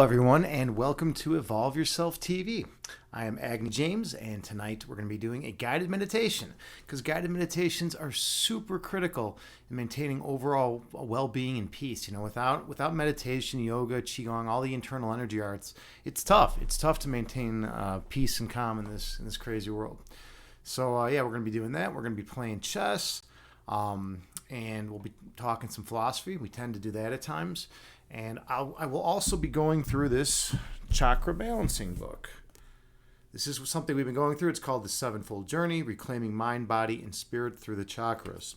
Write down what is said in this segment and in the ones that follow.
everyone, and welcome to Evolve Yourself TV. I am Agni James, and tonight we're going to be doing a guided meditation because guided meditations are super critical in maintaining overall well-being and peace. You know, without meditation, yoga, qigong, all the internal energy arts, it's tough. It's tough to maintain peace and calm in this crazy world. So yeah, we're going to be doing that. We're going to be playing chess, and we'll be talking some philosophy. We tend to do that at times. And I will also be going through this Chakra balancing book. This is something we've been going through. It's called The Sevenfold Journey, Reclaiming Mind, Body, and Spirit Through the Chakras.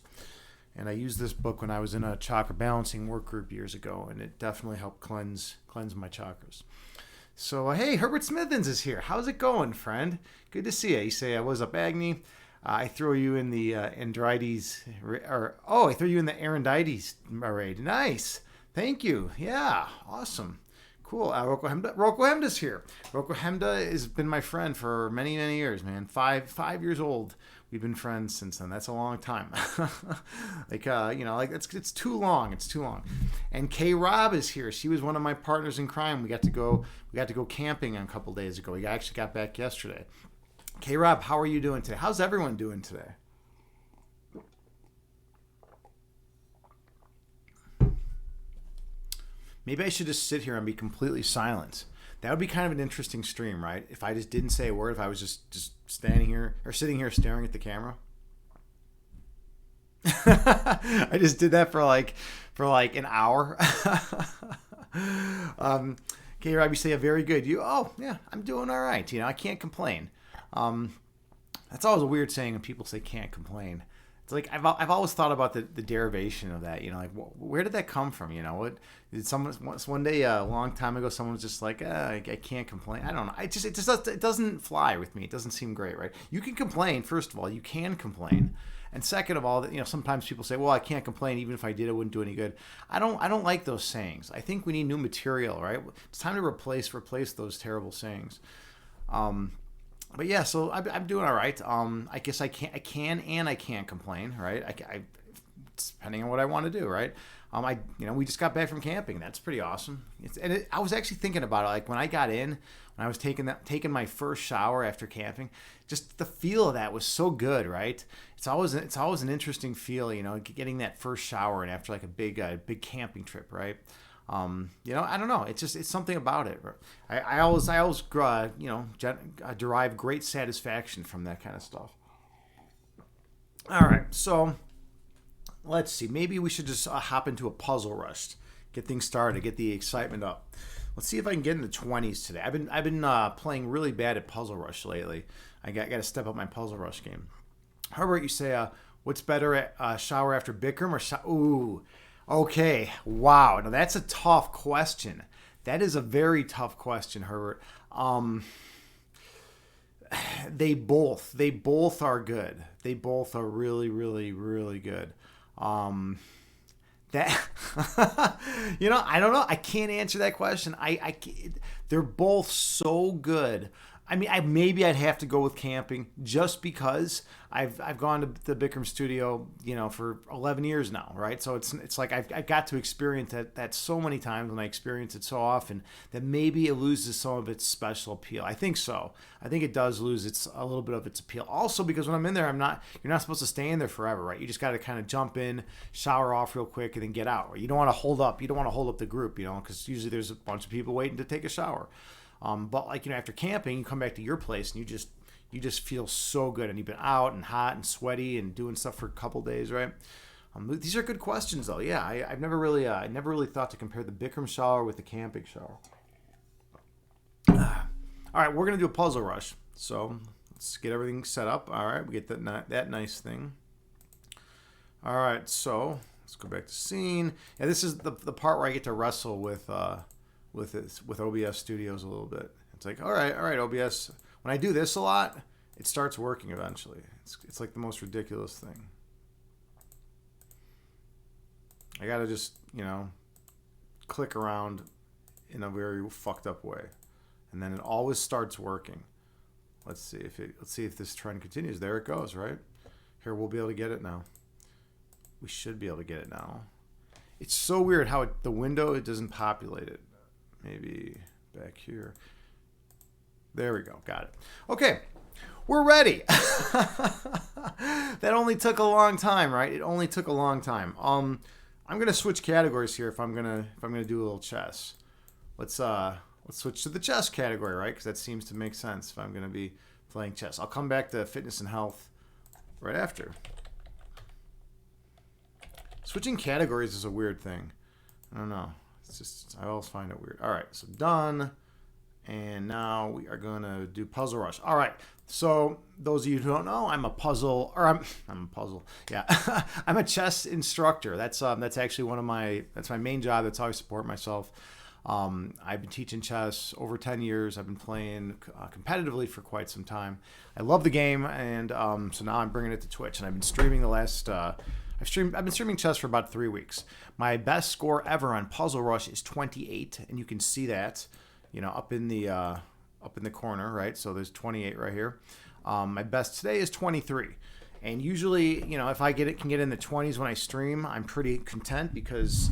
And I used this book when I was in a chakra balancing work group years ago, and it definitely helped cleanse my chakras. So, hey, Herbert Smithens is here. How's it going, friend? Good to see you. You say, what's up, Agni? I throw you in the Andrites, I threw you in the Arandites raid. Nice. Thank you. Yeah, awesome. Cool. Rocco Hemda's here. Rocco Hemda has been my friend for many, many years, man. Five years old. We've been friends since then. That's a long time. It's too long. It's too long. And Kay Robb is here. She was one of my partners in crime. We got to go camping a couple days ago. We actually got back yesterday. Kay Robb, how are you doing today? How's everyone doing today? Maybe I should just sit here and be completely silent. That would be kind of an interesting stream, right? If I just didn't say a word, if I was just standing here or sitting here staring at the camera. I just did that for like an hour. Okay, Rob, you say very good. Yeah, I'm doing all right. You know, I can't complain. That's always a weird saying when people say can't complain. It's like I've always thought about the derivation of that. You know, like where did that come from? You know, what did someone one day a long time ago? Someone was just like, I can't complain. I don't know. It doesn't fly with me. It doesn't seem great, right? You can complain. First of all, you can complain, and second of all, sometimes people say, well, I can't complain. Even if I did, it wouldn't do any good. I don't like those sayings. I think we need new material, right? It's time to replace those terrible sayings. But yeah, so I'm doing all right. I guess I can and I can't complain, right? I depending on what I want to do, right? We just got back from camping. That's pretty awesome. I was actually thinking about it, like when I got in, when I was taking my first shower after camping, just the feel of that was so good, right? It's always an interesting feel, getting that first shower and after like a big camping trip, right? I don't know. It's something about it. I always derive great satisfaction from that kind of stuff. All right, so let's see. Maybe we should just hop into a puzzle rush, get things started, get the excitement up. Let's see if I can get in the 20s today. I've been playing really bad at Puzzle Rush lately. I got to step up my Puzzle Rush game. Herbert, you say, what's better at shower after Bikram or Ooh. Okay, wow. Now that's a tough question. That is a very tough question, Herbert. They both are good. They both are really, really, really good. That I don't know. I can't answer that question. They're both so good. I mean, maybe I'd have to go with camping just because I've gone to the Bikram studio, for 11 years now, right? So it's like I've got to experience that so many times, and I experience it so often that maybe it loses some of its special appeal. I think so. I think it does lose a little bit of its appeal. Also, because when I'm in there, you're not supposed to stay in there forever, right? You just got to kind of jump in, shower off real quick, and then get out. Right? You don't want to hold up the group, because usually there's a bunch of people waiting to take a shower. But after camping, you come back to your place and you just feel so good, and you've been out and hot and sweaty and doing stuff for a couple days, right? These are good questions, though. Yeah, I've never really thought to compare the Bikram shower with the camping shower. All right, we're gonna do a puzzle rush, so let's get everything set up. All right, we get that nice thing. All right, so let's go back to scene. Yeah, this is the part where I get to wrestle with OBS Studios a little bit. It's like, all right, OBS. When I do this a lot, it starts working eventually. It's like the most ridiculous thing. I gotta just, click around in a very fucked up way, and then it always starts working. Let's see if this trend continues. There it goes, right? Here, we'll be able to get it now. We should be able to get it now. It's so weird how the window, it doesn't populate it. Maybe back here. There we go. Got it. Okay. We're ready. That only took a long time, right? It only took a long time. I'm gonna switch categories here if I'm gonna do a little chess. Let's switch to the chess category, right? Because that seems to make sense if I'm gonna be playing chess. I'll come back to fitness and health right after. Switching categories is a weird thing. I don't know. It's just, I always find it weird. All right, so done. And now we are going to do Puzzle Rush. All right. So those of you who don't know, I'm a puzzle. Yeah. I'm a chess instructor. That's actually that's my main job. That's how I support myself. I've been teaching chess over 10 years. I've been playing competitively for quite some time. I love the game. And so now I'm bringing it to Twitch, and I've been streaming I've been streaming chess for about 3 weeks. My best score ever on Puzzle Rush is 28, and you can see that, up in the corner, right? So there's 28 right here. My best today is 23, and usually, if I can get in the 20s when I stream, I'm pretty content because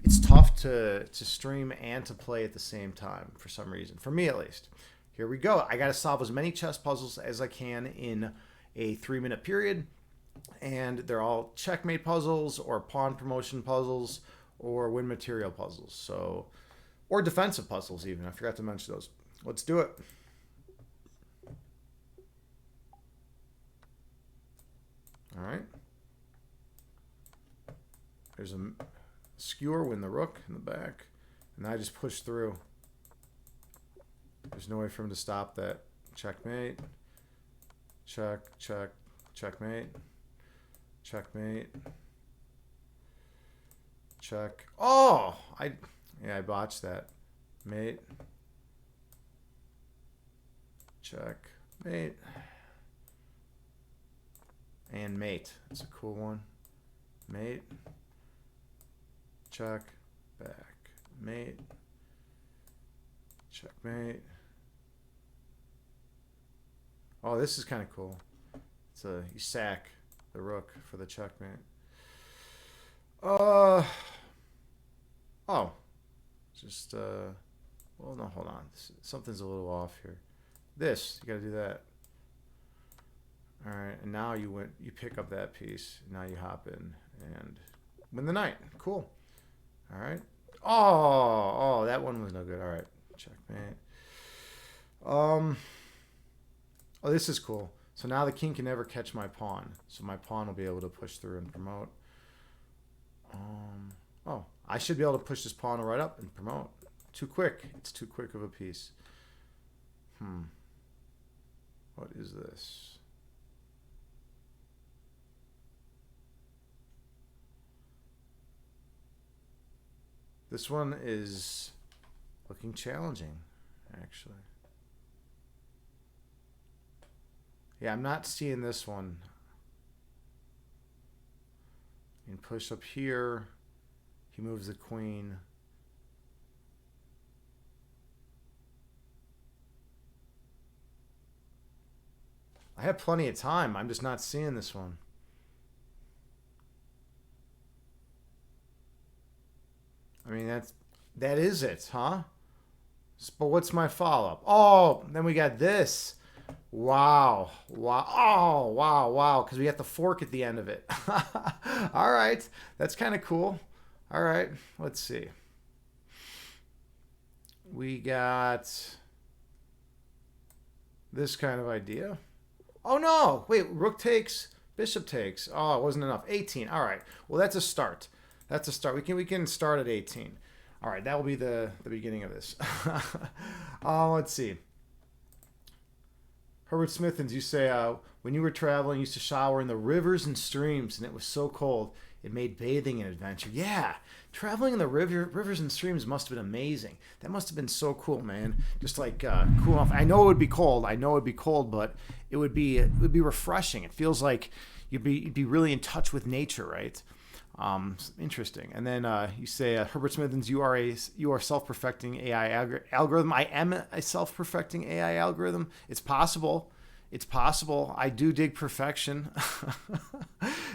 it's tough to stream and to play at the same time for some reason. For me, at least. Here we go. I got to solve as many chess puzzles as I can in a 3-minute period. And they're all checkmate puzzles or pawn promotion puzzles or win material puzzles. Or defensive puzzles even. I forgot to mention those. Let's do it. All right. There's a skewer, win the rook in the back. And I just push through. There's no way for him to stop that. Checkmate. Check, check, checkmate. Checkmate. Check. Oh, I botched that. Mate. Check. Mate. And mate. That's a cool one. Mate. Check. Back. Mate. Checkmate. Oh, this is kind of cool. You sack the rook for the checkmate. Oh. Just, well, no, hold on. Something's a little off here. You gotta do that. All right, and now you pick up that piece. Now you hop in and win the knight. Cool. All right. Oh, that one was no good. All right, checkmate. Oh, this is cool. So now the king can never catch my pawn. So my pawn will be able to push through and promote. Oh, I should be able to push this pawn right up and promote. Too quick. It's too quick of a piece. What is this? This one is looking challenging, actually. Yeah, I'm not seeing this one. And push up here. He moves the queen. I have plenty of time. I'm just not seeing this one. I mean, that is it, huh? But what's my follow-up? Oh, then we got this. Wow. Oh, wow. Because we got the fork at the end of it. All right. That's kind of cool. All right. Let's see. We got this kind of idea. Oh, no. Wait, rook takes, bishop takes. Oh, it wasn't enough. 18. All right. Well, that's a start. That's a start. We can start at 18. All right. That will be the beginning of this. Let's see. Herbert Smithens, you say, when you were traveling, you used to shower in the rivers and streams, and it was so cold, it made bathing an adventure. Yeah, traveling in the rivers and streams must have been amazing. That must have been so cool, man. Just like cool off. I know it would be cold. But it would be refreshing. It feels like you'd be really in touch with nature, right? Interesting. And then you say, Herbert Smithens, you are self-perfecting AI algorithm. I am a self-perfecting AI algorithm. It's possible. It's possible. I do dig perfection.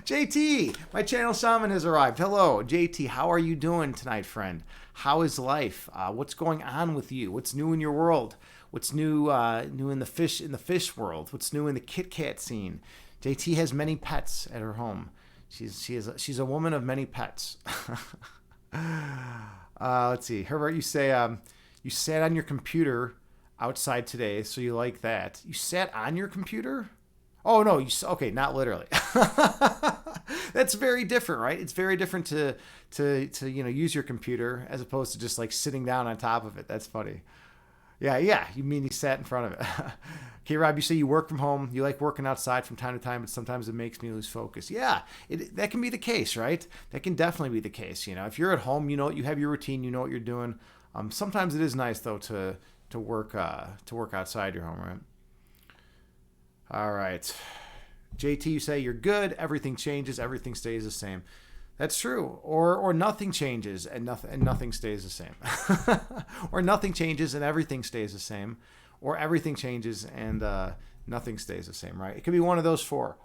JT, my channel shaman has arrived. Hello, JT. How are you doing tonight, friend? How is life? What's going on with you? What's new in your world? What's new new in the fish world? What's new in the Kit Kat scene? JT has many pets at her home. She's a woman of many pets. Let's see. Herbert, you say you sat on your computer outside today, so you like that. You sat on your computer? Oh no, okay, not literally. That's very different, right? It's very different to use your computer as opposed to just like sitting down on top of it. That's funny. Yeah. You mean you sat in front of it? Okay, Rob, you say you work from home. You like working outside from time to time, but sometimes it makes me lose focus. Yeah, that can be the case, right? That can definitely be the case. If you're at home, you have your routine, you know what you're doing. Sometimes it is nice though to work outside your home, right? All right. JT, you say you're good. Everything changes. Everything stays the same. That's true. Or nothing changes and nothing stays the same. Or nothing changes and everything stays the same. Or everything changes and nothing stays the same, right? It could be one of those four.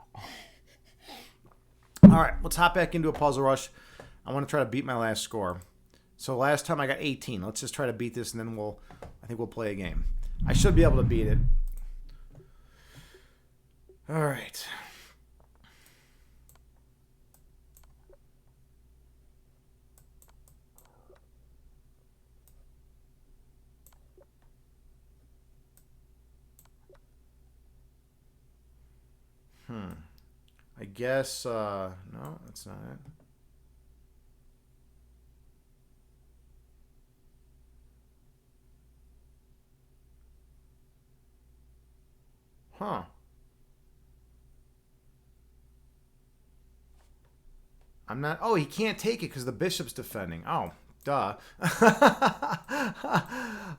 All right, let's hop back into a puzzle rush. I want to try to beat my last score. So last time I got 18. Let's just try to beat this, and then I think we'll play a game. I should be able to beat it. All right. I guess, no, that's not it. Huh. I'm not, oh, he can't take it because the bishop's defending. Oh, duh.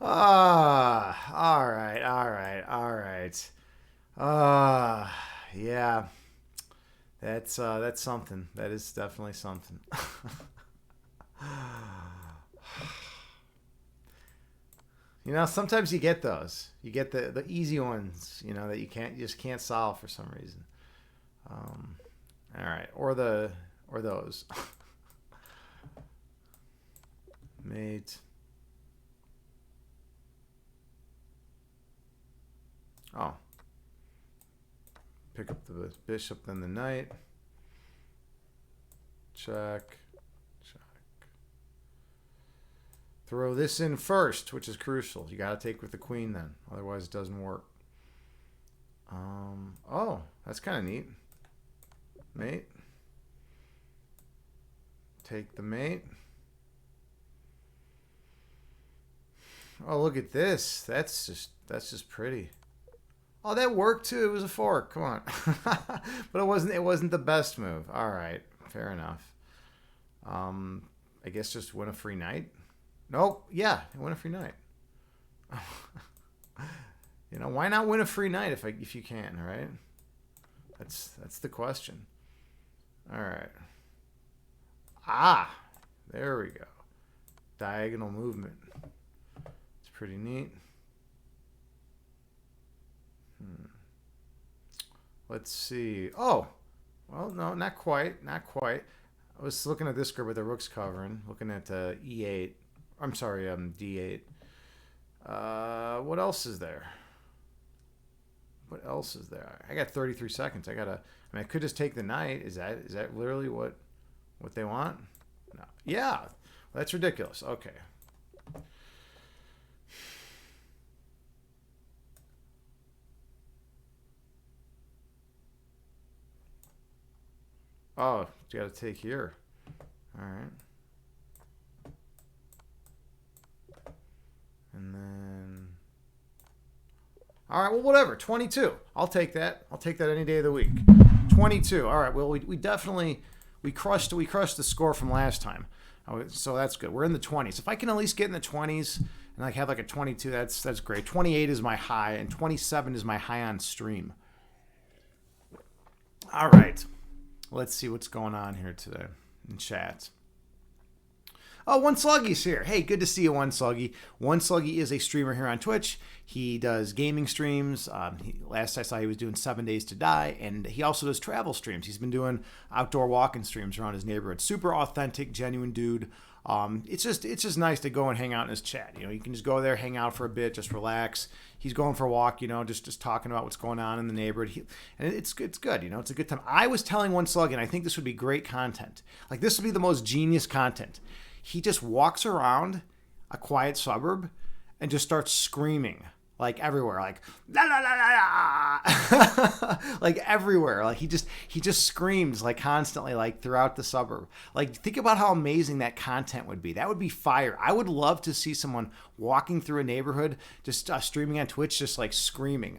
All right. Yeah. That's something. That is definitely something. Sometimes you get those. You get the easy ones, that you just can't solve for some reason. All right, or those. Mate. Oh. Pick up the bishop, then the knight. Check. Throw this in first, which is crucial. You got to take with the queen then. Otherwise, it doesn't work. Oh, that's kind of neat. Mate. Take the mate. Oh, look at this. That's just pretty. Oh, that worked too. It was a fork. Come on. But it wasn't the best move. All right. Fair enough. I guess just win a free knight. Nope. Yeah, win a free knight. Why not win a free knight if you can, right? That's the question. All right. Ah, there we go. Diagonal movement. It's pretty neat. Let's see. Oh, well, no, not quite. Not quite. I was looking at this group with the rook's covering, looking at E8. I'm sorry, D8. What else is there? What else is there? I got 33 seconds. I could just take the knight. Is that literally what they want? No. Yeah. Well, that's ridiculous. Okay. Oh, you got to take here. All right. And then... All right, well, whatever. 22. I'll take that. I'll take that any day of the week. 22. All right, well, we definitely... We crushed the score from last time. So that's good. We're in the 20s. If I can at least get in the 20s and have like a 22, that's great. 28 is my high, and 27 is my high on stream. All right. Let's see what's going on here today in chat. Oh, One Sluggy's here. Hey, good to see you, One Sluggy. One Sluggy is a streamer here on Twitch. He does gaming streams. Last I saw, he was doing 7 Days to Die, and he also does travel streams. He's been doing outdoor walking streams around his neighborhood. Super authentic, genuine dude. It's just nice to go and hang out in his chat. You know, you can just go there, hang out for a bit, just relax. He's going for a walk, you know, just talking about what's going on in the neighborhood. And it's good, you know, it's a good time. I was telling One Slug, and I think this would be great content. Like, this would be the most genius content. He just walks around a quiet suburb and just starts screaming, like everywhere, like la la la la la, like everywhere. Like he just screams like constantly, like throughout the suburb. Like, think about how amazing that content would be. That would be fire. I would love to see someone walking through a neighborhood, just streaming on Twitch, just like screaming.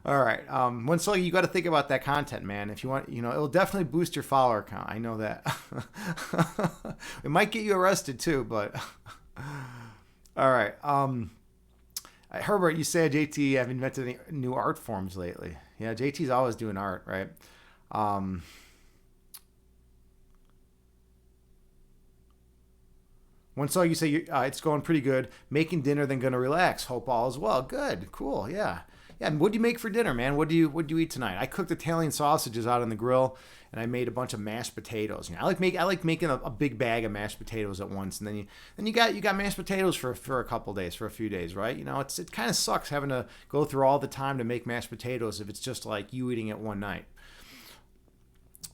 All right. One Sluggy, you got to think about that content, man. If you want, you know, it'll definitely boost your follower count. I know that. It might get you arrested too, but all right. Herbert, you said JT have invented any new art forms lately. Yeah, JT's always doing art, right? One Sluggy, you say it's going pretty good. Making dinner, then gonna relax. Hope all is well. Good, cool, yeah. Yeah, and what do you make for dinner, man? What do you eat tonight? I cooked Italian sausages out on the grill, and I made a bunch of mashed potatoes. You know, I like making a big bag of mashed potatoes at once, and then you got mashed potatoes for a couple days, for a few days, right? You know, it kind of sucks having to go through all the time to make mashed potatoes if it's just like you eating it one night.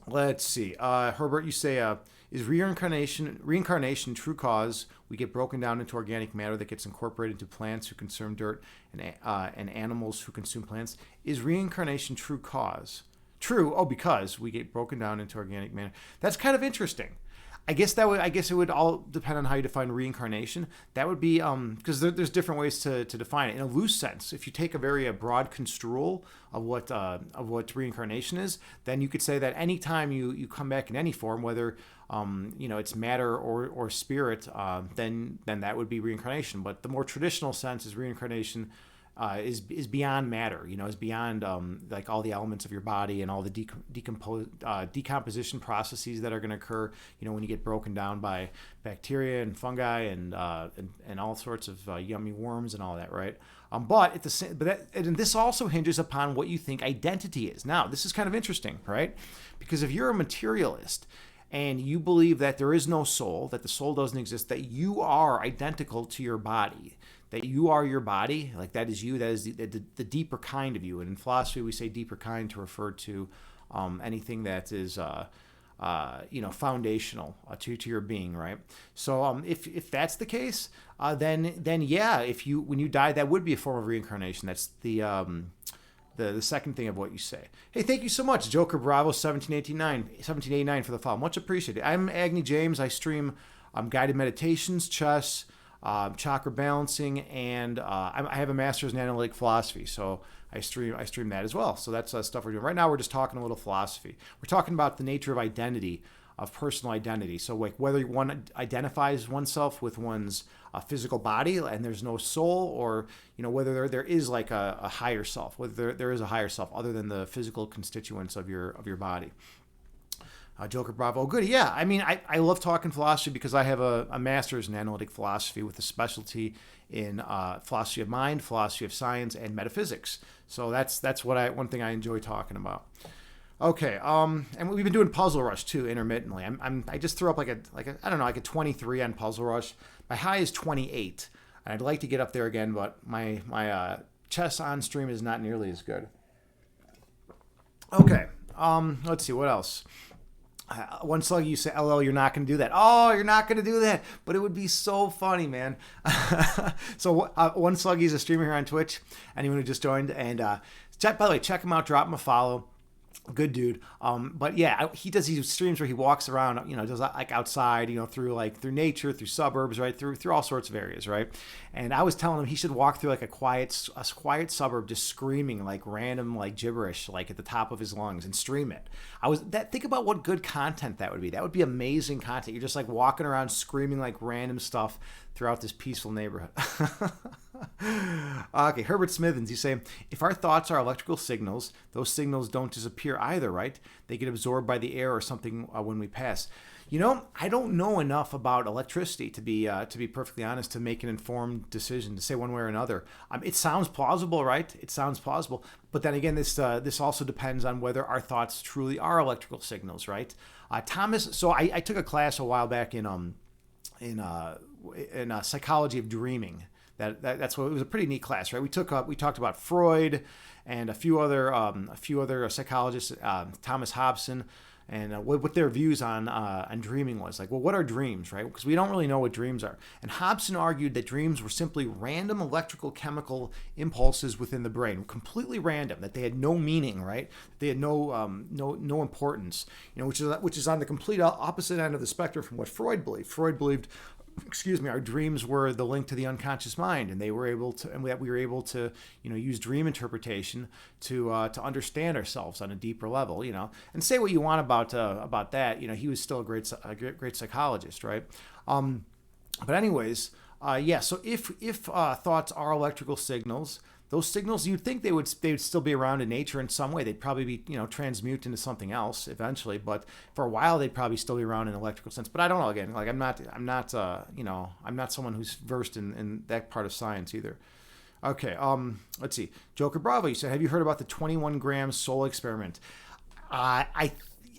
Let's see, Herbert, you say is reincarnation true cause? We get broken down into organic matter that gets incorporated into plants who consume dirt and animals who consume plants. Is reincarnation true cause? True. Oh, because we get broken down into organic matter. That's kind of interesting. I guess it would all depend on how you define reincarnation. That would be because there's different ways to define it. In a loose sense, if you take a very broad construal of what reincarnation is, then you could say that anytime you come back in any form, whether you know, it's matter or spirit, then that would be reincarnation. But the more traditional sense is reincarnation is beyond matter. You know, is beyond like all the elements of your body and all the decomposition processes that are going to occur. You know, when you get broken down by bacteria and fungi and all sorts of yummy worms and all that, right? But this also hinges upon what you think identity is. Now, this is kind of interesting, right? Because if you're a materialist and you believe that there is no soul, that the soul doesn't exist, that you are identical to your body, that you are your body, like that is you, that is the deeper kind of you. And in philosophy, we say deeper kind to refer to anything that is, you know, foundational to your being, right? So if that's the case, then yeah, when you die, that would be a form of reincarnation. That's the second thing of what you say. Hey, thank you so much, Joker Bravo 1789 for the follow. Much appreciated. I'm Agni James. I stream guided meditations, chess, chakra balancing, and I have a master's in analytic philosophy, so I stream that as well. So that's stuff we're doing right now. We're just talking a little philosophy. We're talking about the nature of identity, of personal identity. So like whether one identifies oneself with one's physical body and there's no soul, or you know, whether there is like a higher self, whether there is a higher self other than the physical constituents of your body. Joker Bravo. Oh, good. Yeah. I mean, I love talking philosophy because I have a master's in analytic philosophy with a specialty in philosophy of mind, philosophy of science, and metaphysics. So that's one thing I enjoy talking about. Okay. And we've been doing Puzzle Rush too intermittently. I just threw up like a 23 on Puzzle Rush. My high is 28. And I'd like to get up there again, but my chess on stream is not nearly as good. Okay. Let's see what else. One Slug, you say, LL, you're not going to do that. Oh, you're not going to do that. But it would be so funny, man. So One Slug, he's a streamer here on Twitch. Anyone who just joined. And by the way, check him out. Drop him a follow. Good dude. But yeah, he does these streams where he walks around, you know, does like outside, you know, through nature, through suburbs, right, through all sorts of areas, right. And I was telling him he should walk through like a quiet suburb, just screaming like random like gibberish, like at the top of his lungs, and stream it. Think about what good content that would be. That would be amazing content. You're just like walking around screaming like random stuff throughout this peaceful neighborhood. Okay, Herbert Smithens, you say, if our thoughts are electrical signals, those signals don't disappear either, right? They get absorbed by the air or something when we pass. You know, I don't know enough about electricity to be perfectly honest to make an informed decision to say one way or another. It sounds plausible, right? It sounds plausible, but then again, this also depends on whether our thoughts truly are electrical signals, right? Thomas, so I took a class a while back in psychology of dreaming. That's what it was, a pretty neat class, right? We talked about Freud and a few other psychologists, Thomas Hobson, and what their views on dreaming was. Like, well, what are dreams, right? Because we don't really know what dreams are. And Hobson argued that dreams were simply random electrical chemical impulses within the brain, completely random, that they had no meaning, right? They had no importance, which is on the complete opposite end of the spectrum from what Freud believed. Freud believed, our dreams were the link to the unconscious mind, and we were able to use dream interpretation to understand ourselves on a deeper level, and say what you want about that. He was still a great psychologist, right? But anyways, yeah. So if thoughts are electrical signals, those signals, you'd think they would still be around in nature in some way. They'd probably be transmute into something else eventually, but for a while they'd probably still be around in an electrical sense. But I don't know. Again, like I'm not someone who's versed in that part of science either. Okay, let's see. Joker Bravo, you said, have you heard about the 21 gram soul experiment?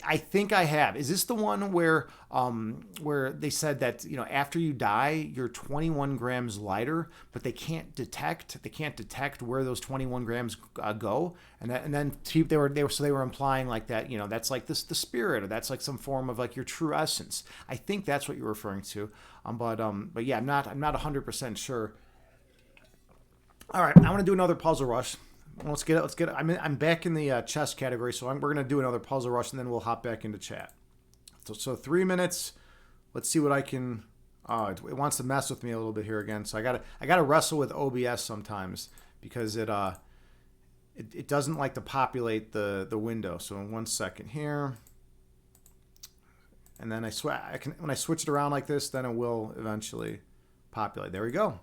I think I have. Is this the one where they said that after you die you're 21 grams lighter, but they can't detect where those 21 grams go, and then they were implying like that that's like the spirit, or that's like some form of like your true essence. I think that's what you're referring to, but yeah, I'm not 100% sure. All right, I want to do another puzzle rush. Let's get it. I'm back in the chess category, so we're gonna do another puzzle rush, and then we'll hop back into chat. So 3 minutes. Let's see what I can. It wants to mess with me a little bit here again. So I gotta wrestle with OBS sometimes because it doesn't like to populate the window. So in 1 second here, and then when I switch it around like this, then it will eventually populate. There we go.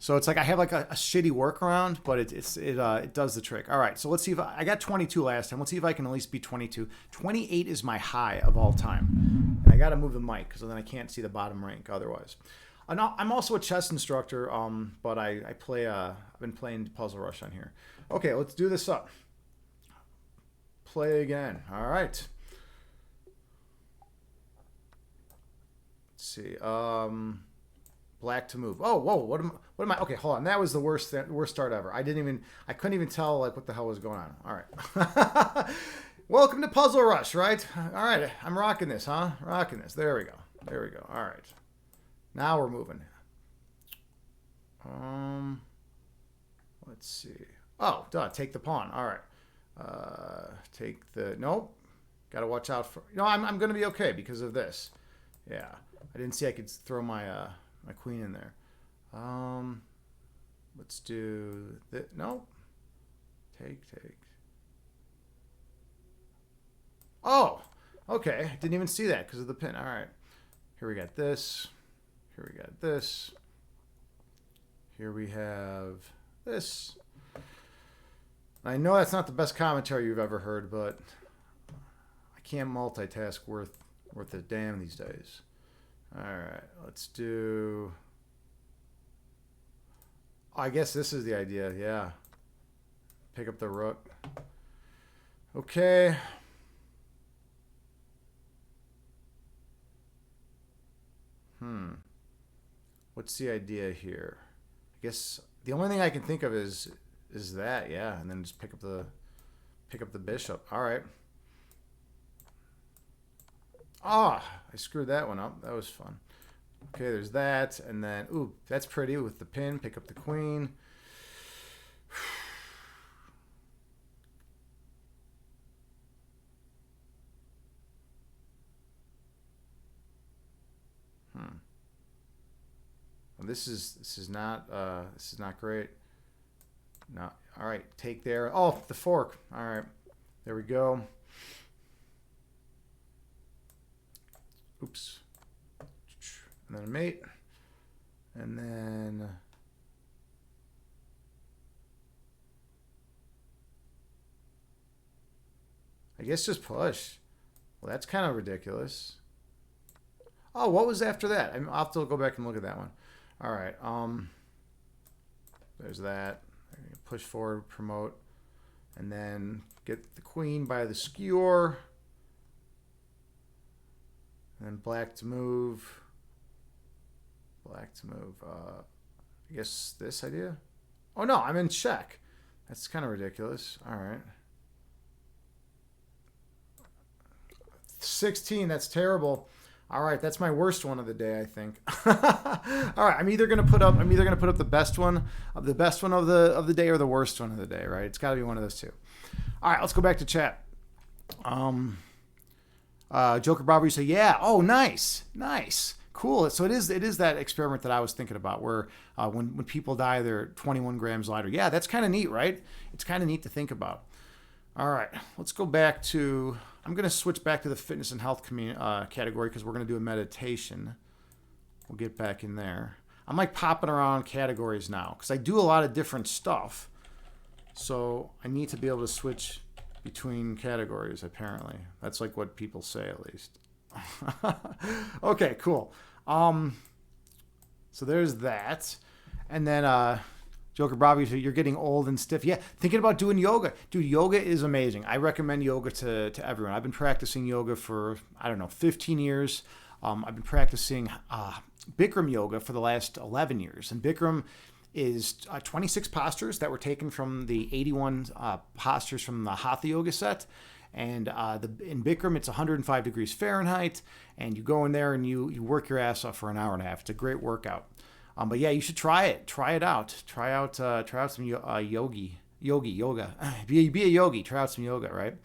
So it's like I have like a shitty workaround, but it does the trick. All right, so let's see if I got 22 last time. Let's see if I can at least beat 22. 28 is my high of all time, and I got to move the mic because then I can't see the bottom rank otherwise. I'm also a chess instructor, but I play. I've been playing Puzzle Rush on here. Okay, let's do this up. Play again. All right. Let's see. Black to move. Oh, whoa! What am I? Okay, hold on. That was the worst start ever. I couldn't even tell like what the hell was going on. All right. Welcome to Puzzle Rush, right? All right, I'm rocking this, huh? Rocking this. There we go. All right. Now we're moving. Let's see. Oh, duh. Take the pawn. All right. Take the. Nope. Got to watch out for. I'm gonna be okay because of this. Yeah. I didn't see I could throw my queen in there. Let's do that. No. Take. Oh, okay. Didn't even see that because of the pin. All right. Here we got this. Here we got this. Here we have this. I know that's not the best commentary you've ever heard, but I can't multitask worth a damn these days. All right, let's do. I guess this is the idea. Yeah. Pick up the rook. Okay. What's the idea here? I guess the only thing I can think of is that, yeah, and then just pick up the bishop. All right. Ah, I screwed that one up. That was fun. Okay, there's that, and then ooh, that's pretty with the pin. Pick up the queen. Well, this is not great. No. All right, take there. Oh, the fork. All right, there we go. Oops. And then a mate. And then I guess just push. Well, that's kind of ridiculous. Oh, what was after that? I'll have to go back and look at that one. All right. There's that. Push forward, promote, and then get the queen by the skewer. And then black to move. Black to move. I guess this idea? Oh, no, I'm in check. That's kind of ridiculous. All right. 16, that's terrible. All right, that's my worst one of the day, I think. All right, I'm either gonna put up the best one of the day or the worst one of the day, right? It's got to be one of those two. All right, let's go back to chat. Joker Bravo, you say, yeah. Oh, nice. Cool. So it is that experiment that I was thinking about, where when people die, they're 21 grams lighter. Yeah, that's kind of neat, right? It's kind of neat to think about. All right, let's go back to, I'm going to switch back to the fitness and health category, because we're going to do a meditation. We'll get back in there. I'm like popping around categories now because I do a lot of different stuff. So I need to be able to switch between categories, apparently. That's like what people say, at least. Okay, cool. So there's that. And then Joker Bravo, you're getting old and stiff. Yeah, thinking about doing yoga. Dude, yoga is amazing. I recommend yoga to everyone. I've been practicing yoga for, 15 years. I've been practicing Bikram yoga for the last 11 years. And Bikram is 26 postures that were taken from the 81 postures from the Hatha yoga set. And in Bikram, it's 105 degrees Fahrenheit. And you go in there and you work your ass off for an hour and a half. It's a great workout. But yeah, you should try it. Try it out. Try out some yoga. Be a yogi. Try out some yoga, right?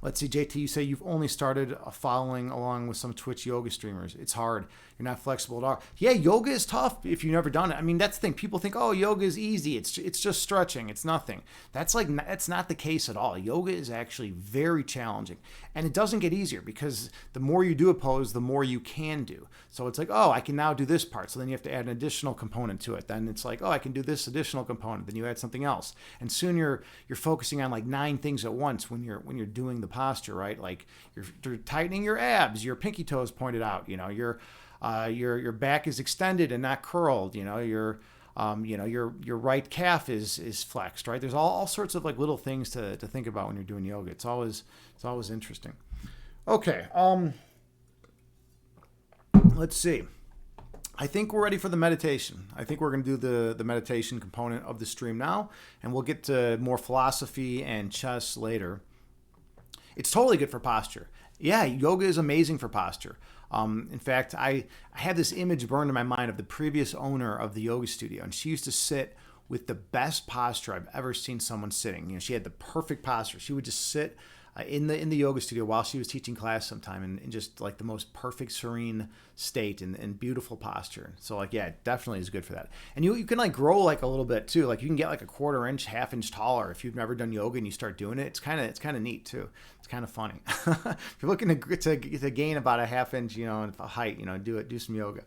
Let's see, JT, you say you've only started following along with some Twitch yoga streamers. It's hard. You're not flexible at all. Yeah, yoga is tough if you've never done it. I mean, that's the thing. People think, oh, yoga is easy. It's just stretching. It's nothing. That's not the case at all. Yoga is actually very challenging. And it doesn't get easier, because the more you do a pose, the more you can do. So it's like, oh, I can now do this part. So then you have to add an additional component to it. Then it's like, oh, I can do this additional component. Then you add something else. And soon you're focusing on like 9 things at once when you're doing the posture, right? Like you're tightening your abs, your pinky toes pointed out, your back is extended and not curled, your right calf is flexed, right? There's all sorts of like little things to think about when you're doing yoga. It's always interesting. Okay, let's see. I think we're ready for the meditation. I think we're going to do the meditation component of the stream now, and we'll get to more philosophy and chess later. It's totally good for posture. Yeah, yoga is amazing for posture. In fact, I have this image burned in my mind of the previous owner of the yoga studio, and she used to sit with the best posture I've ever seen someone sitting. She had the perfect posture. She would just sit in the yoga studio while she was teaching class sometime, in just like the most perfect, serene state and beautiful posture. So like, yeah, it definitely is good for that. And you can like grow like a little bit too. Like you can get like a quarter inch, half inch taller if you've never done yoga and you start doing it. It's kind of neat too. It's kind of funny. If you're looking to gain about a half inch, in height, do some yoga.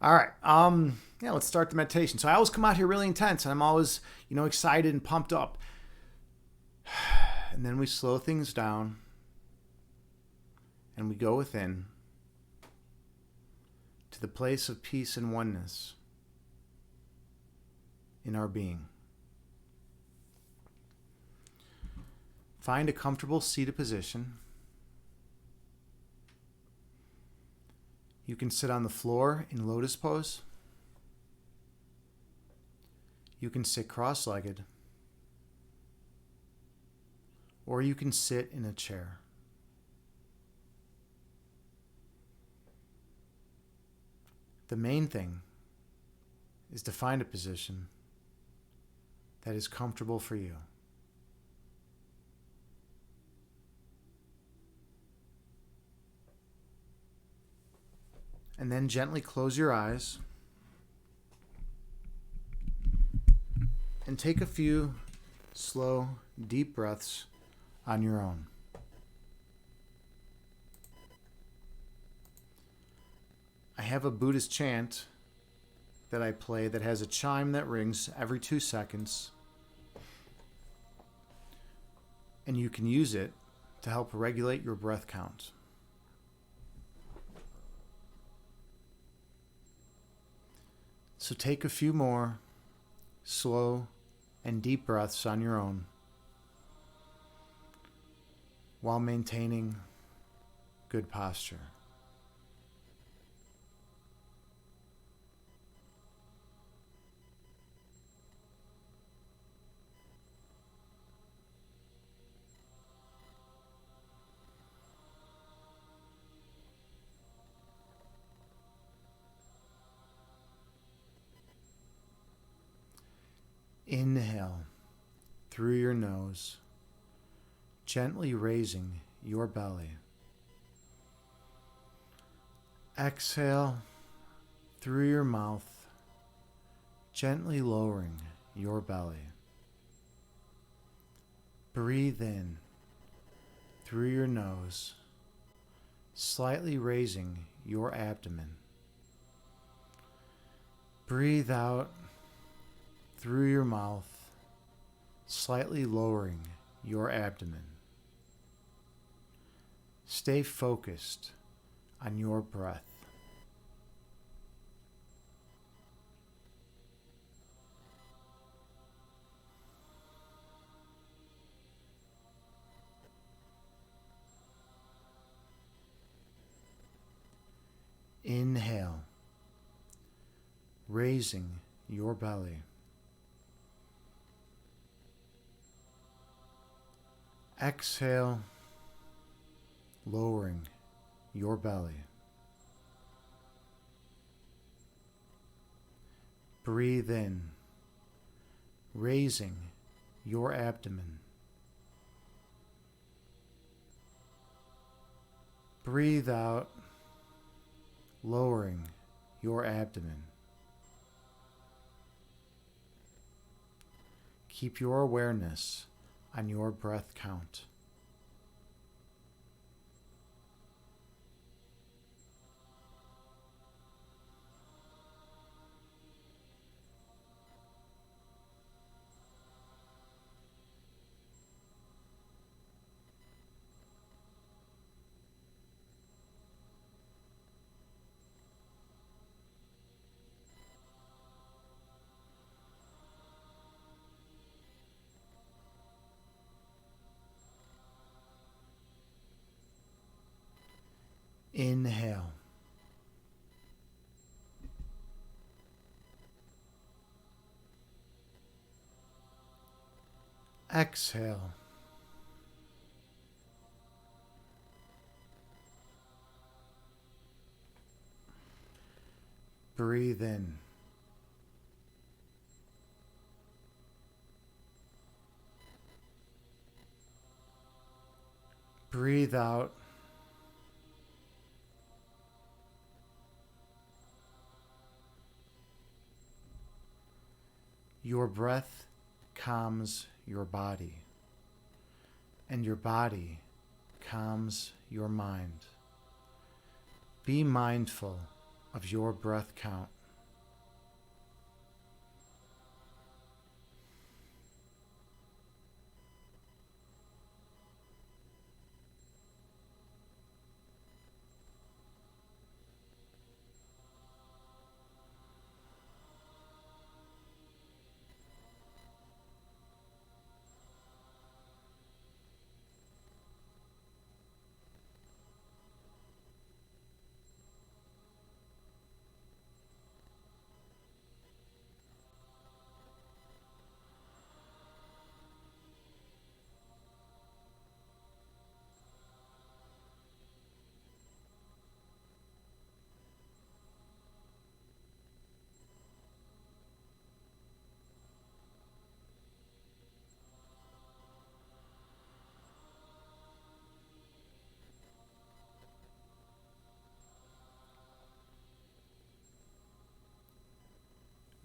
All right. Yeah, let's start the meditation. So I always come out here really intense, and I'm always, excited and pumped up. And then we slow things down, and we go within to the place of peace and oneness in our being. Find a comfortable seated position. You can sit on the floor in lotus pose. You can sit cross-legged. Or you can sit in a chair. The main thing is to find a position that is comfortable for you. And then gently close your eyes and take a few slow, deep breaths on your own. I have a Buddhist chant that I play that has a chime that rings every 2 seconds. And you can use it to help regulate your breath count. So take a few more slow and deep breaths on your own while maintaining good posture. Inhale through your nose, gently raising your belly. Exhale through your mouth, gently lowering your belly. Breathe in through your nose, slightly raising your abdomen. Breathe out through your mouth, slightly lowering your abdomen. Stay focused on your breath. Inhale, raising your belly. Exhale, lowering your belly. Breathe in, raising your abdomen. Breathe out, lowering your abdomen. Keep your awareness on your breath count. Inhale. Exhale. Breathe in. Breathe out. Your breath calms your body, and your body calms your mind. Be mindful of your breath count.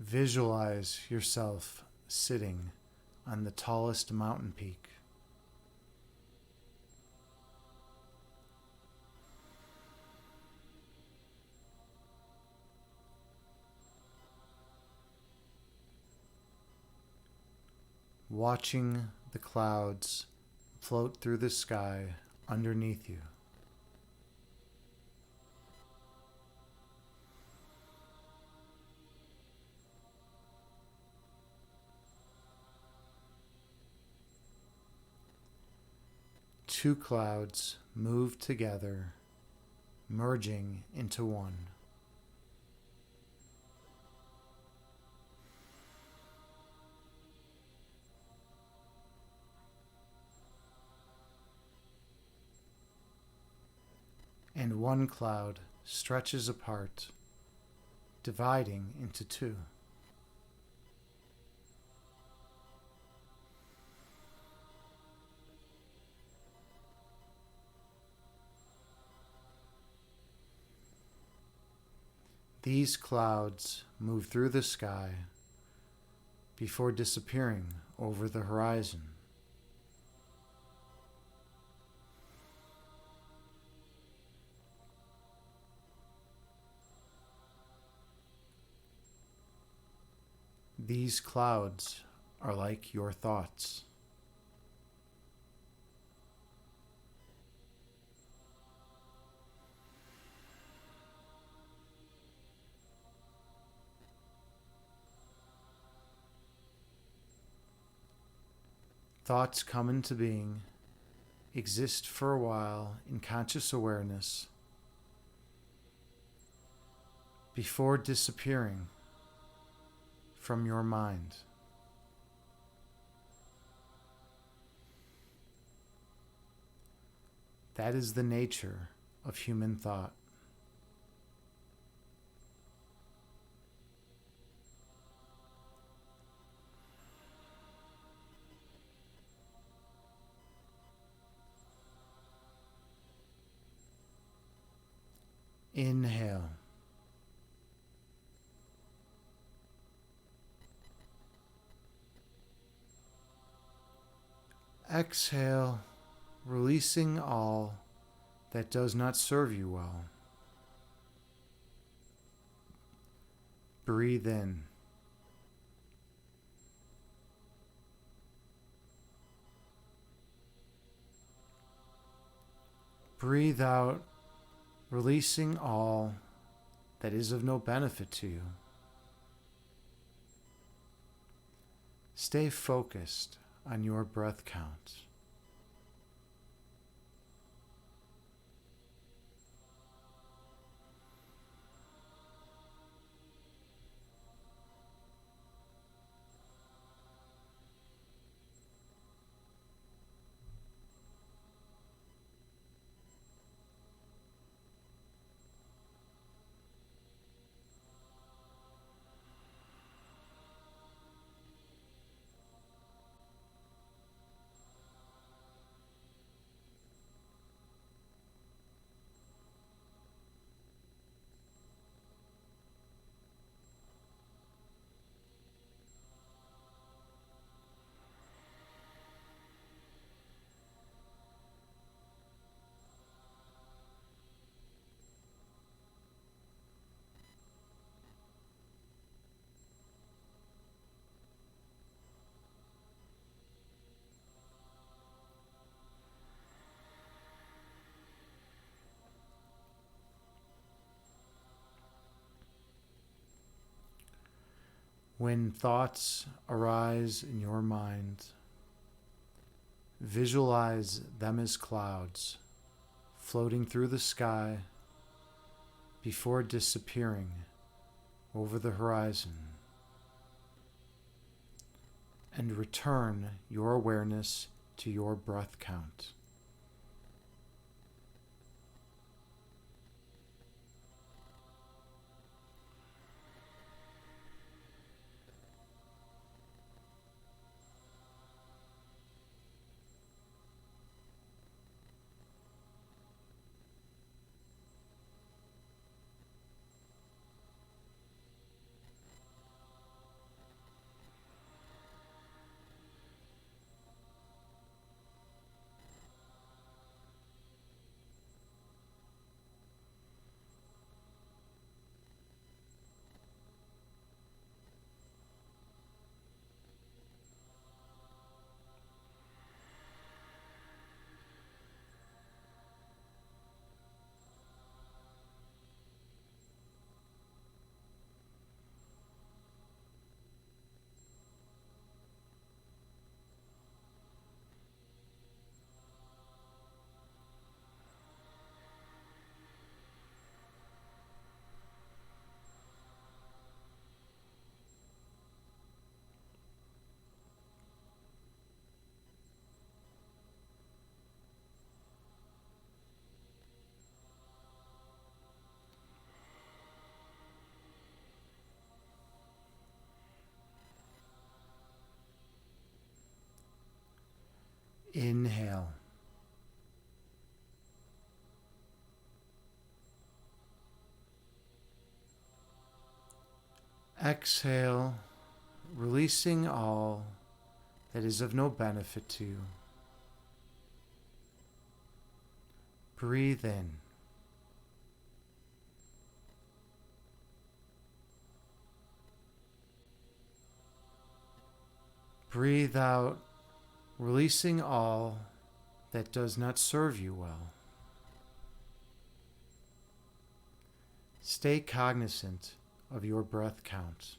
Visualize yourself sitting on the tallest mountain peak. Watching the clouds float through the sky underneath you. two clouds move together, merging into one. And one cloud stretches apart, dividing into two. These clouds move through the sky before disappearing over the horizon. These clouds are like your thoughts. Thoughts come into being, exist for a while in conscious awareness, before disappearing from your mind. That is the nature of human thought. Inhale. Exhale, releasing all that does not serve you well. Breathe in. Breathe out, releasing all that is of no benefit to you. Stay focused on your breath count. When thoughts arise in your mind, visualize them as clouds floating through the sky before disappearing over the horizon, and return your awareness to your breath count. Inhale. Exhale, releasing all that is of no benefit to you. Breathe in. Breathe out, releasing all that does not serve you well. Stay cognizant of your breath count.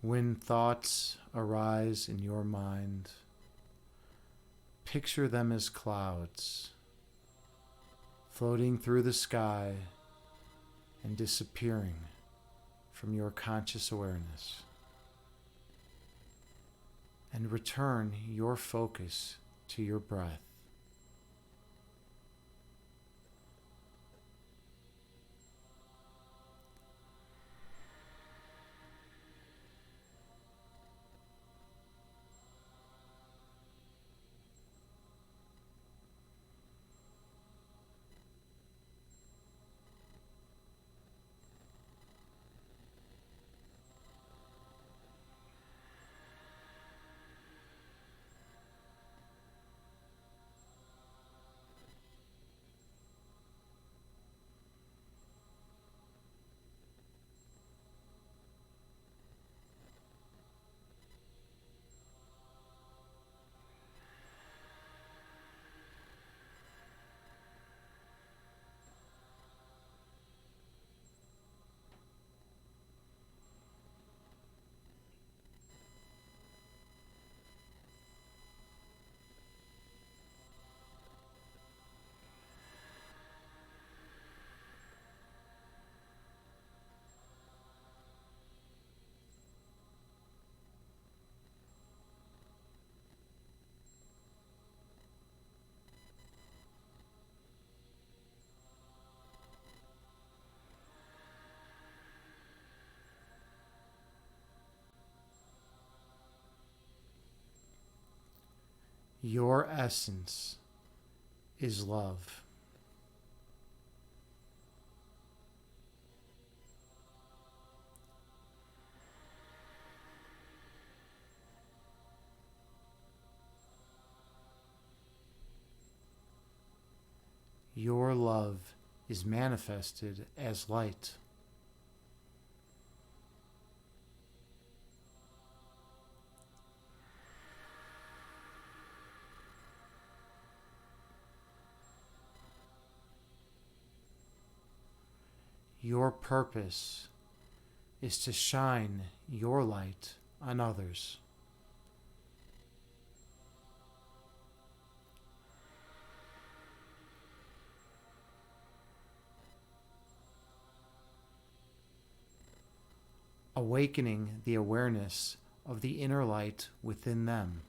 When thoughts arise in your mind, picture them as clouds floating through the sky and disappearing from your conscious awareness. And return your focus to your breath. Your essence is love. Your love is manifested as light. Your purpose is to shine your light on others. Awakening the awareness of the inner light within them.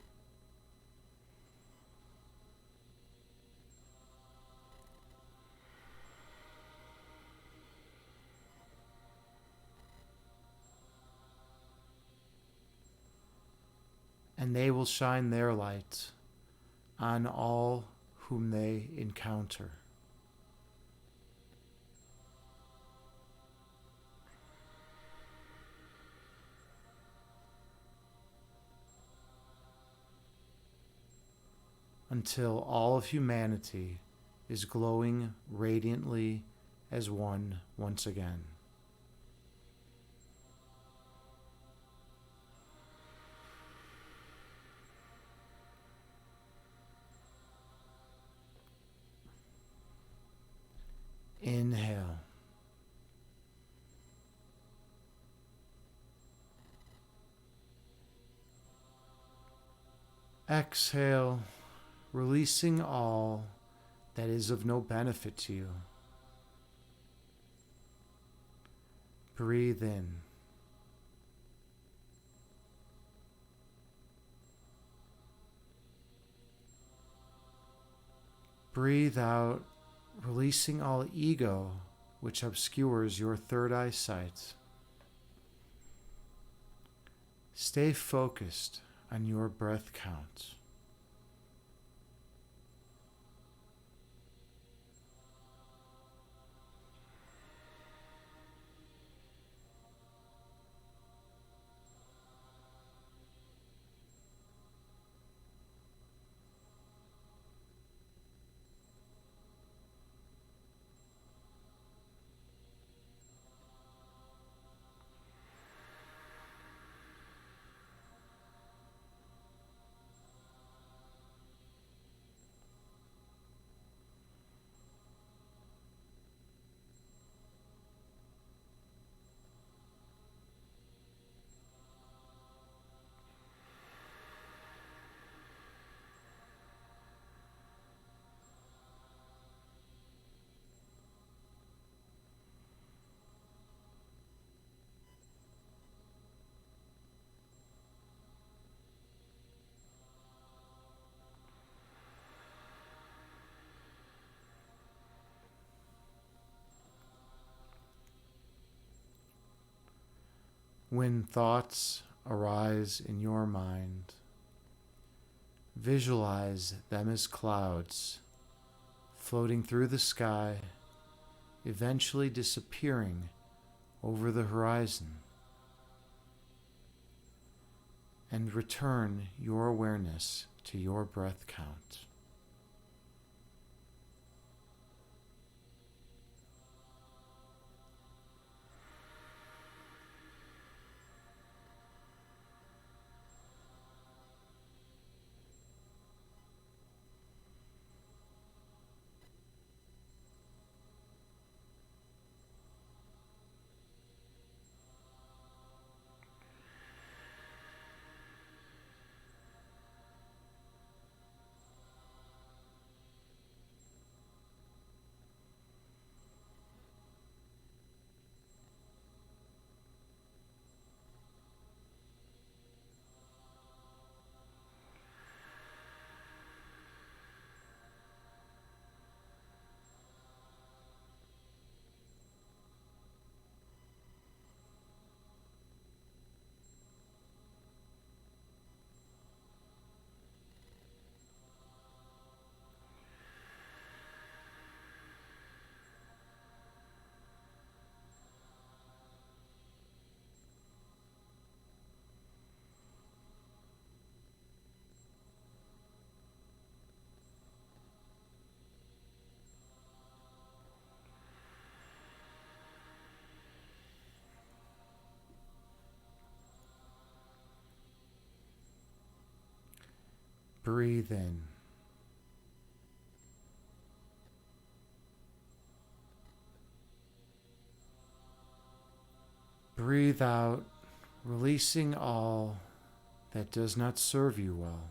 And they will shine their light on all whom they encounter. until all of humanity is glowing radiantly as one once again. Inhale. Exhale, releasing all that is of no benefit to you. Breathe in. Breathe out, releasing all ego which obscures your third eye sight. Stay focused on your breath count. When thoughts arise in your mind, visualize them as clouds floating through the sky, eventually disappearing over the horizon, and return your awareness to your breath count. Breathe in. Breathe out, releasing all that does not serve you well.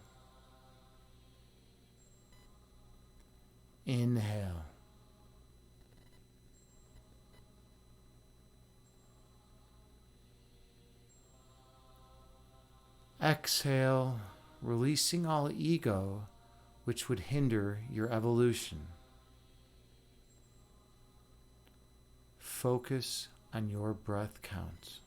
Inhale. Exhale, releasing all ego which would hinder your evolution. Focus on your breath count.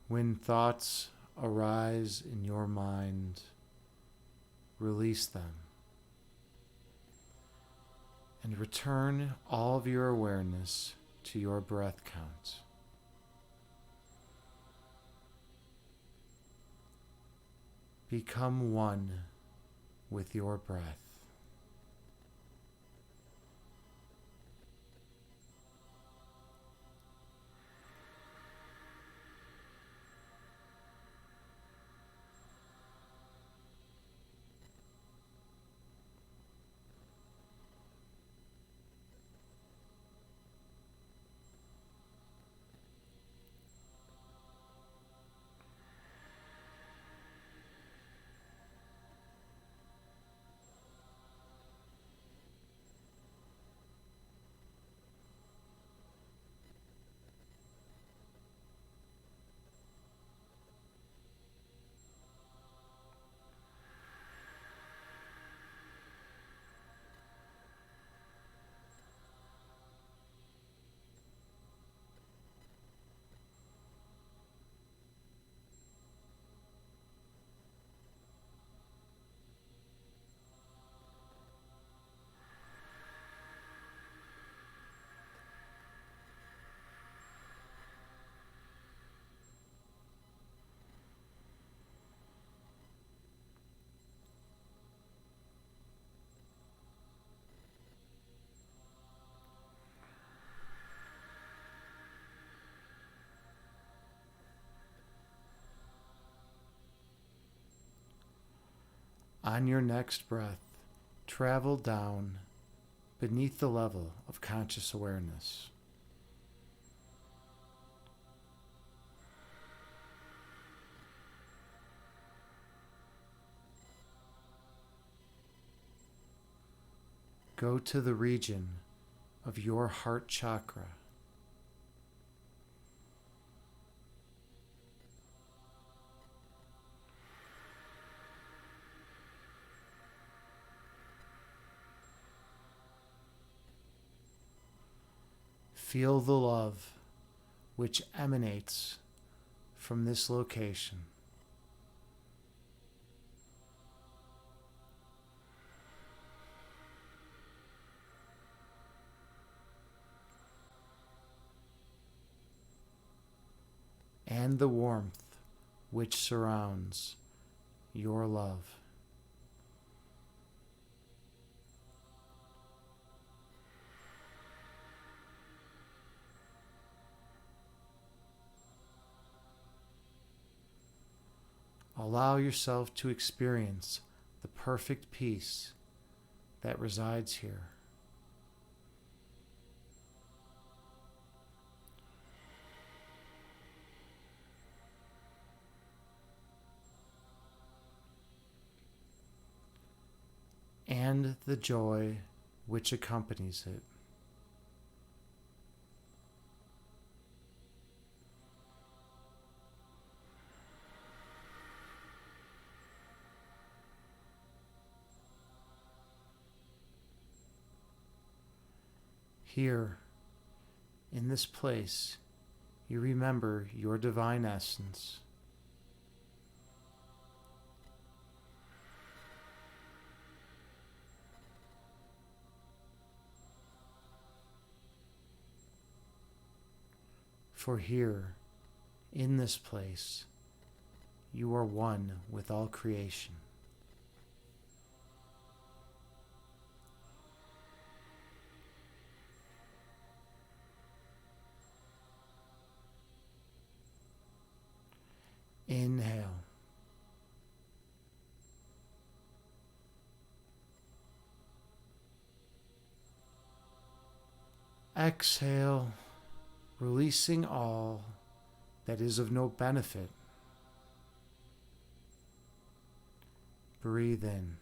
When thoughts arise in your mind, release them and return all of your awareness to your breath count. Become one with your breath. On your next breath, travel down beneath the level of conscious awareness. Go to the region of your heart chakra. Feel the love which emanates from this location. And the warmth which surrounds your love. Allow yourself to experience the perfect peace that resides here. And the joy which accompanies it. Here, in this place, you remember your divine essence. For here, in this place, you are one with all creation. Inhale. Exhale, releasing all that is of no benefit. Breathe in.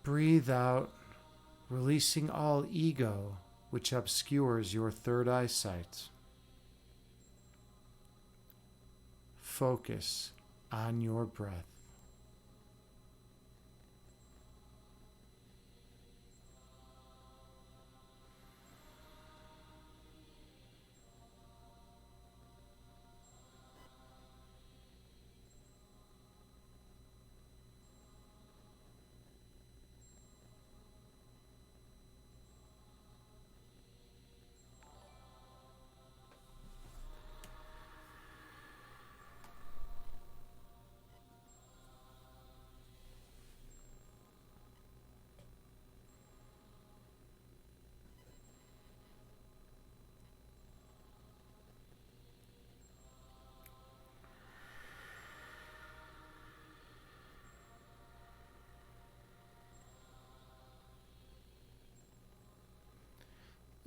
Breathe out, releasing all ego which obscures your third eyesight. Focus on your breath.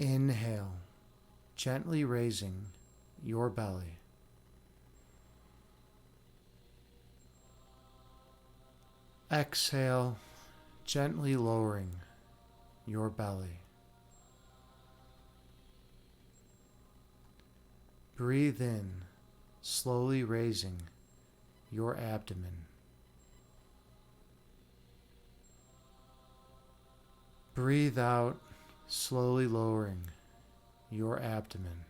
Inhale, gently raising your belly. Exhale, gently lowering your belly. Breathe in, slowly raising your abdomen. Breathe out, slowly lowering your abdomen.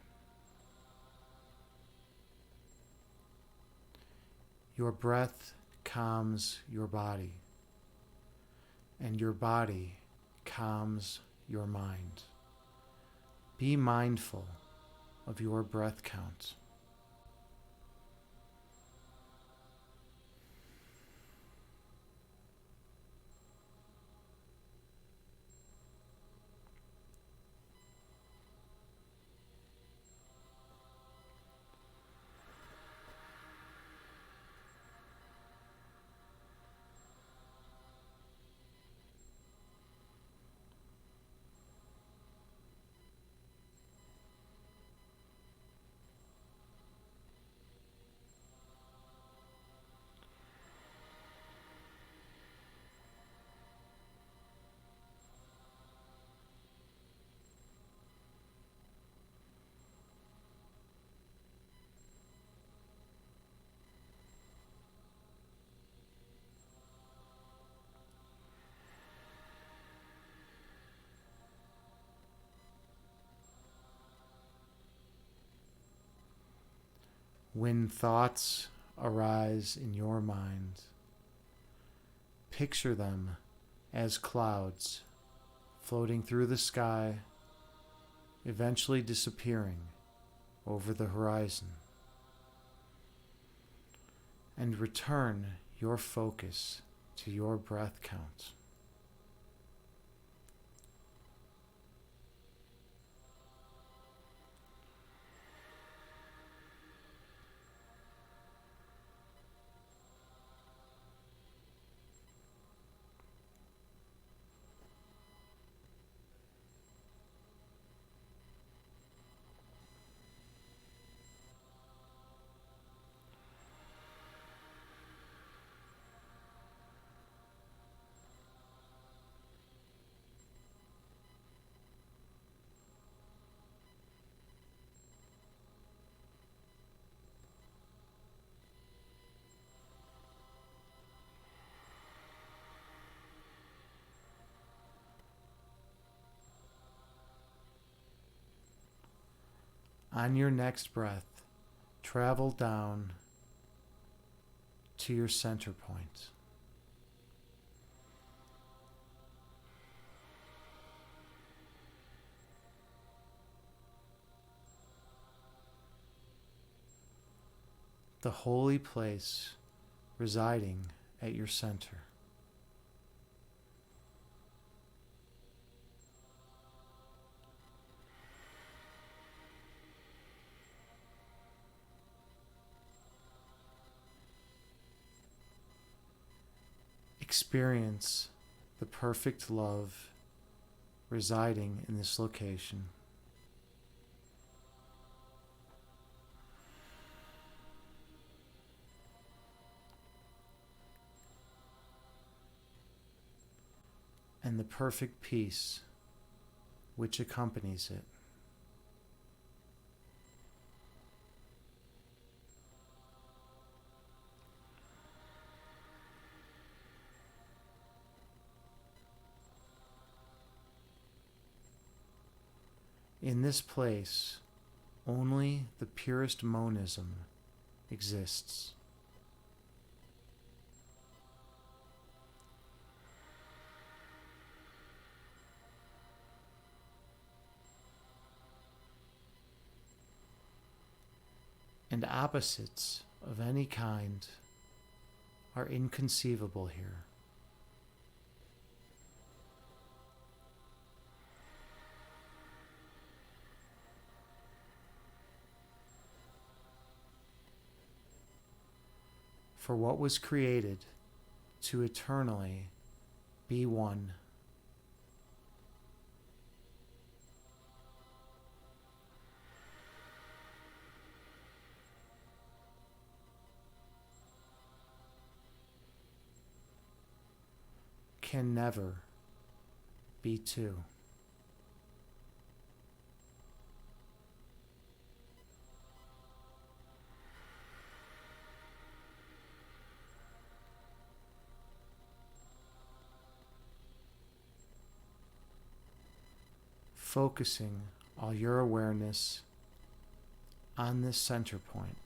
Your breath calms your body, and your body calms your mind. Be mindful of your breath count. When thoughts arise in your mind, picture them as clouds floating through the sky, eventually disappearing over the horizon. And return your focus to your breath count. On your next breath, travel down to your center point. The holy place residing at your center. Experience the perfect love residing in this location. And the perfect peace which accompanies it. In this place, only the purest monism exists. And opposites of any kind are inconceivable here. For what was created to eternally be one. can never be two. Focusing all your awareness on this center point.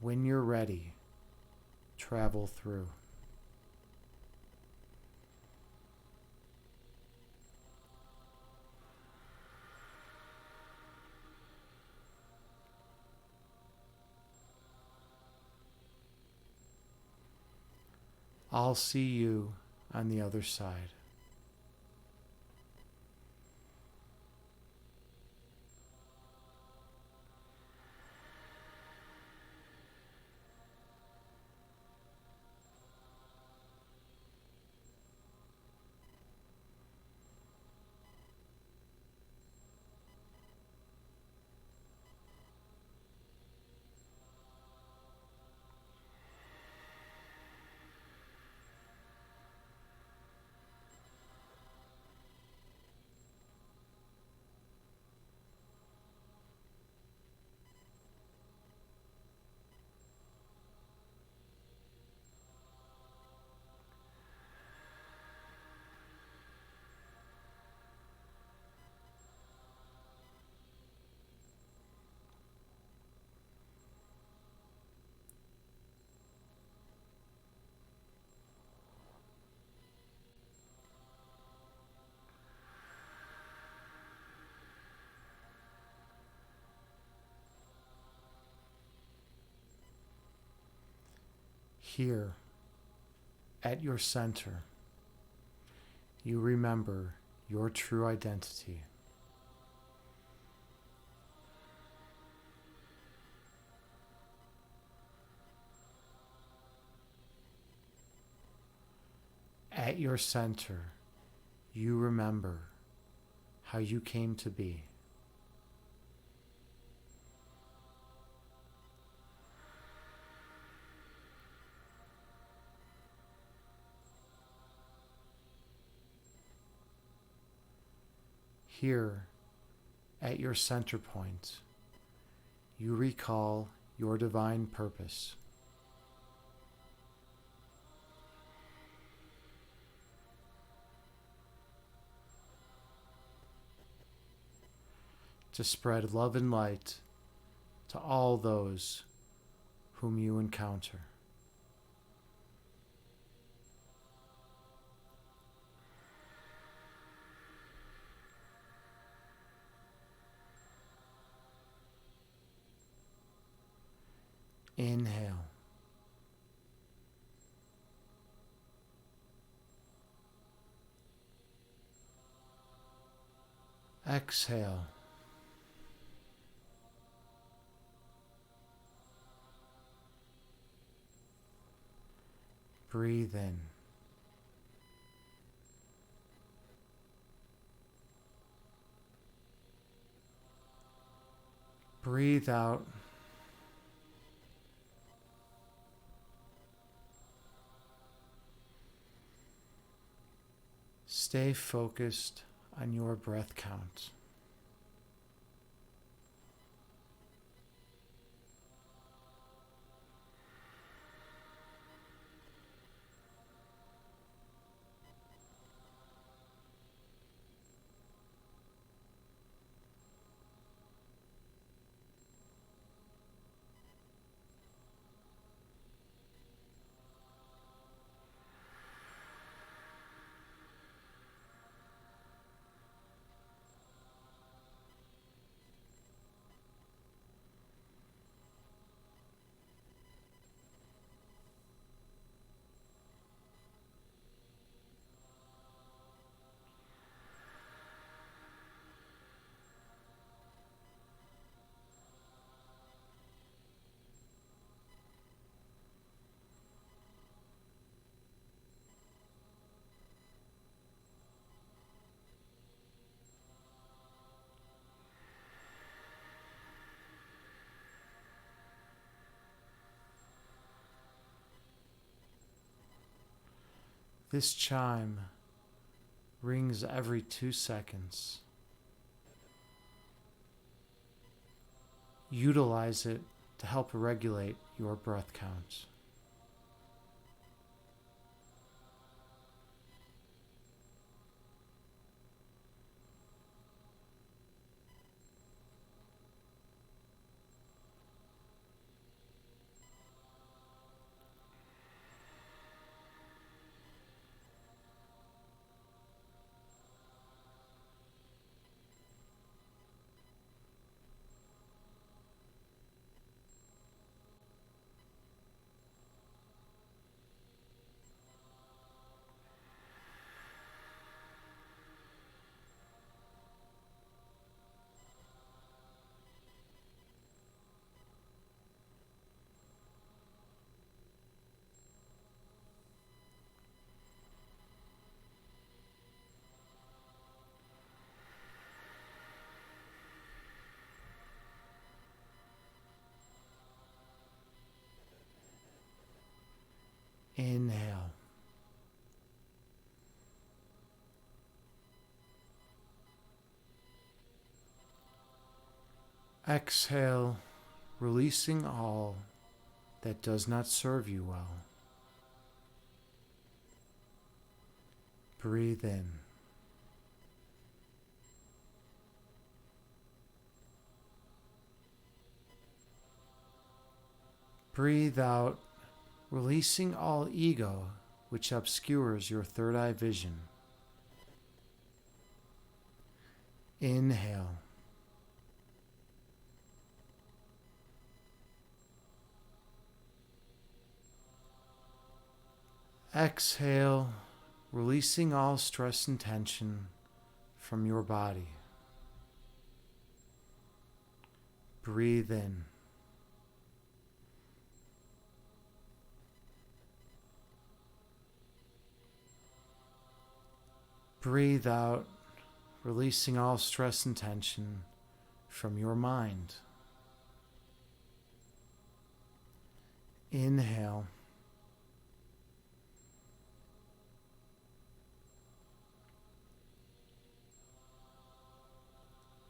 When you're ready, travel through. I'll see you on the other side. Here, at your center, you remember your true identity. At your center, you remember how you came to be. Here, at your center point, you recall your divine purpose. To spread love and light to all those whom you encounter. Inhale. Exhale. Breathe in. Breathe out. Stay focused on your breath count. This chime rings every 2 seconds. Utilize it to help regulate your breath count. Inhale. Exhale, releasing all that does not serve you well. Breathe in. Breathe out, releasing all ego which obscures your third eye vision. Inhale. Exhale, releasing all stress and tension from your body. Breathe in. Breathe out, releasing all stress and tension from your mind. Inhale.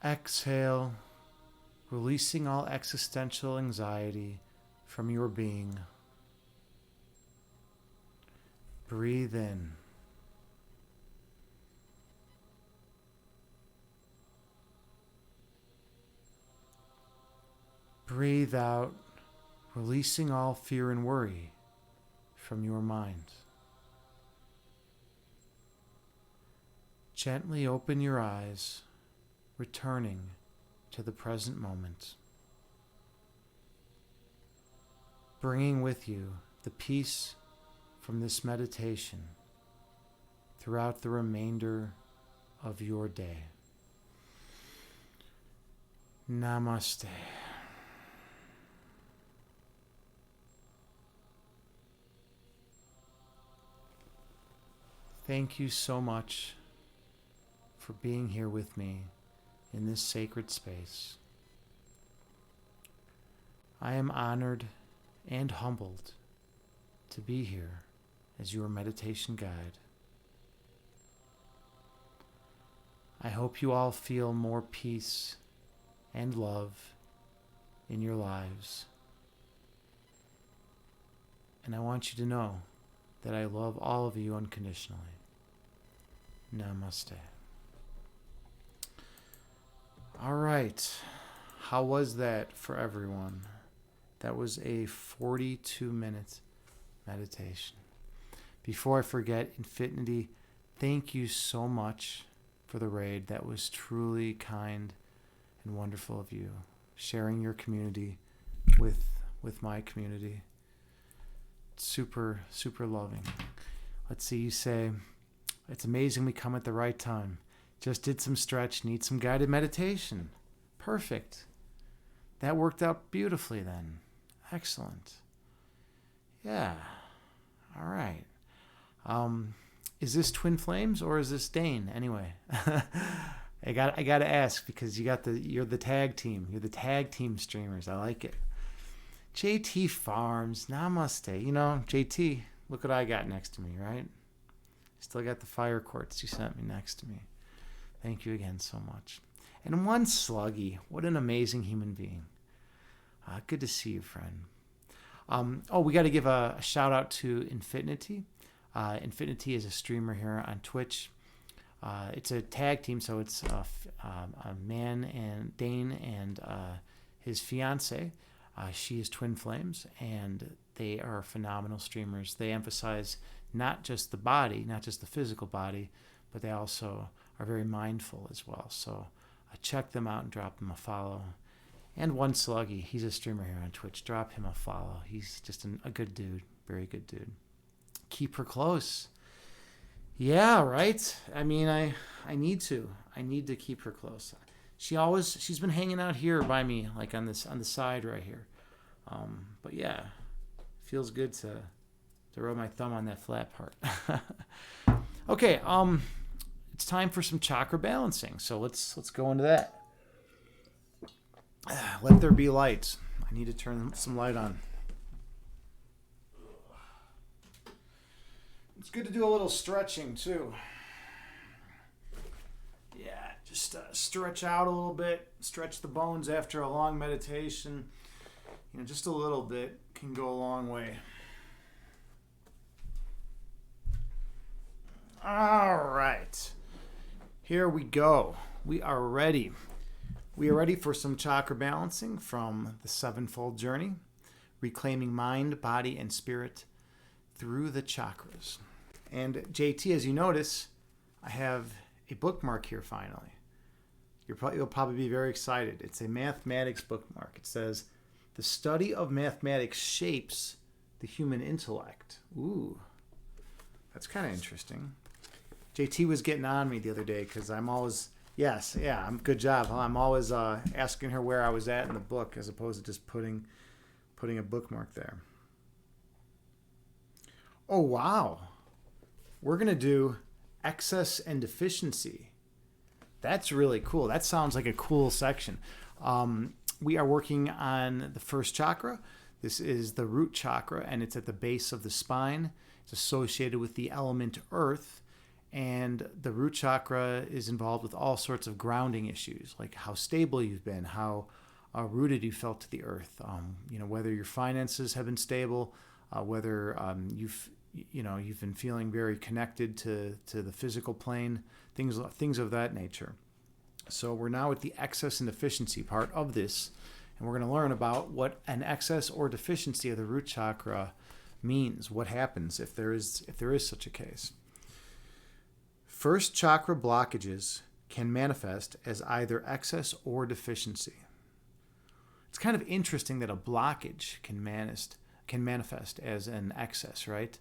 Exhale, releasing all existential anxiety from your being. Breathe in. Breathe out, releasing all fear and worry from your mind. Gently open your eyes, returning to the present moment, bringing with you the peace from this meditation throughout the remainder of your day. Namaste. Thank you so much for being here with me in this sacred space. I am honored and humbled to be here as your meditation guide. I hope you all feel more peace and love in your lives. And I want you to know that I love all of you unconditionally. Namaste. All right. How was that for everyone? That was a 42-minute meditation. Before I forget, Infinity, thank you so much for the raid. That was truly kind and wonderful of you, sharing your community with my community. Super, super loving. Let's see, you say, it's amazing we come at the right time. Just did some stretch, need some guided meditation. Perfect. That worked out beautifully then. Excellent. Yeah. All right. Is this Twin Flames or is this Dane? Anyway, I got to ask because you're the tag team. You're the tag team streamers. I like it. JT Farms, namaste. You know, JT, look what I got next to me, right? Still got the fire quartz you sent me next to me. Thank you again so much. And one Sluggy, what an amazing human being. Good to see you, friend. We got to give a shout out to Infinity. Infinity is a streamer here on Twitch. It's a tag team, so it's a man and Dane and his fiance. She is Twin Flames, and they are phenomenal streamers. They emphasize not just the body, not just the physical body, but they also are very mindful as well. So check them out and drop them a follow. And One Sluggy, he's a streamer here on Twitch. Drop him a follow. He's just a good dude, very good dude. Keep her close. Yeah, right. I mean, I need to. I need to keep her close. She's been hanging out here by me, like on the side right here. But yeah, feels good to rub my thumb on that flat part. Okay, it's time for some chakra balancing. So let's go into that. Let there be light. I need to turn some light on. It's good to do a little stretching too. Yeah, just stretch out a little bit, stretch the bones after a long meditation. Just a little bit can go a long way. All right, here we go. We are ready. We are ready for some chakra balancing from the Sevenfold Journey, reclaiming mind, body, and spirit through the chakras. And JT, as you notice, I have a bookmark here finally. You'll probably be very excited. It's a mathematics bookmark. It says, "The study of mathematics shapes the human intellect." Ooh, that's kind of interesting. JT was getting on me the other day because I'm always, good job. Huh? I'm always asking her where I was at in the book as opposed to just putting a bookmark there. Oh, wow. We're going to do excess and deficiency. That's really cool. That sounds like a cool section. We are working on the first chakra. This is the root chakra, and it's at the base of the spine. It's associated with the element earth, and the root chakra is involved with all sorts of grounding issues, like how stable you've been, how rooted you felt to the earth, whether your finances have been stable, whether you've been feeling very connected to the physical plane, things of that nature. So we're now at the excess and deficiency part of this, and we're going to learn about what an excess or deficiency of the root chakra means, what happens if there is such a case. First chakra blockages can manifest as either excess or deficiency. It's kind of interesting that a blockage can manifest as an excess, right?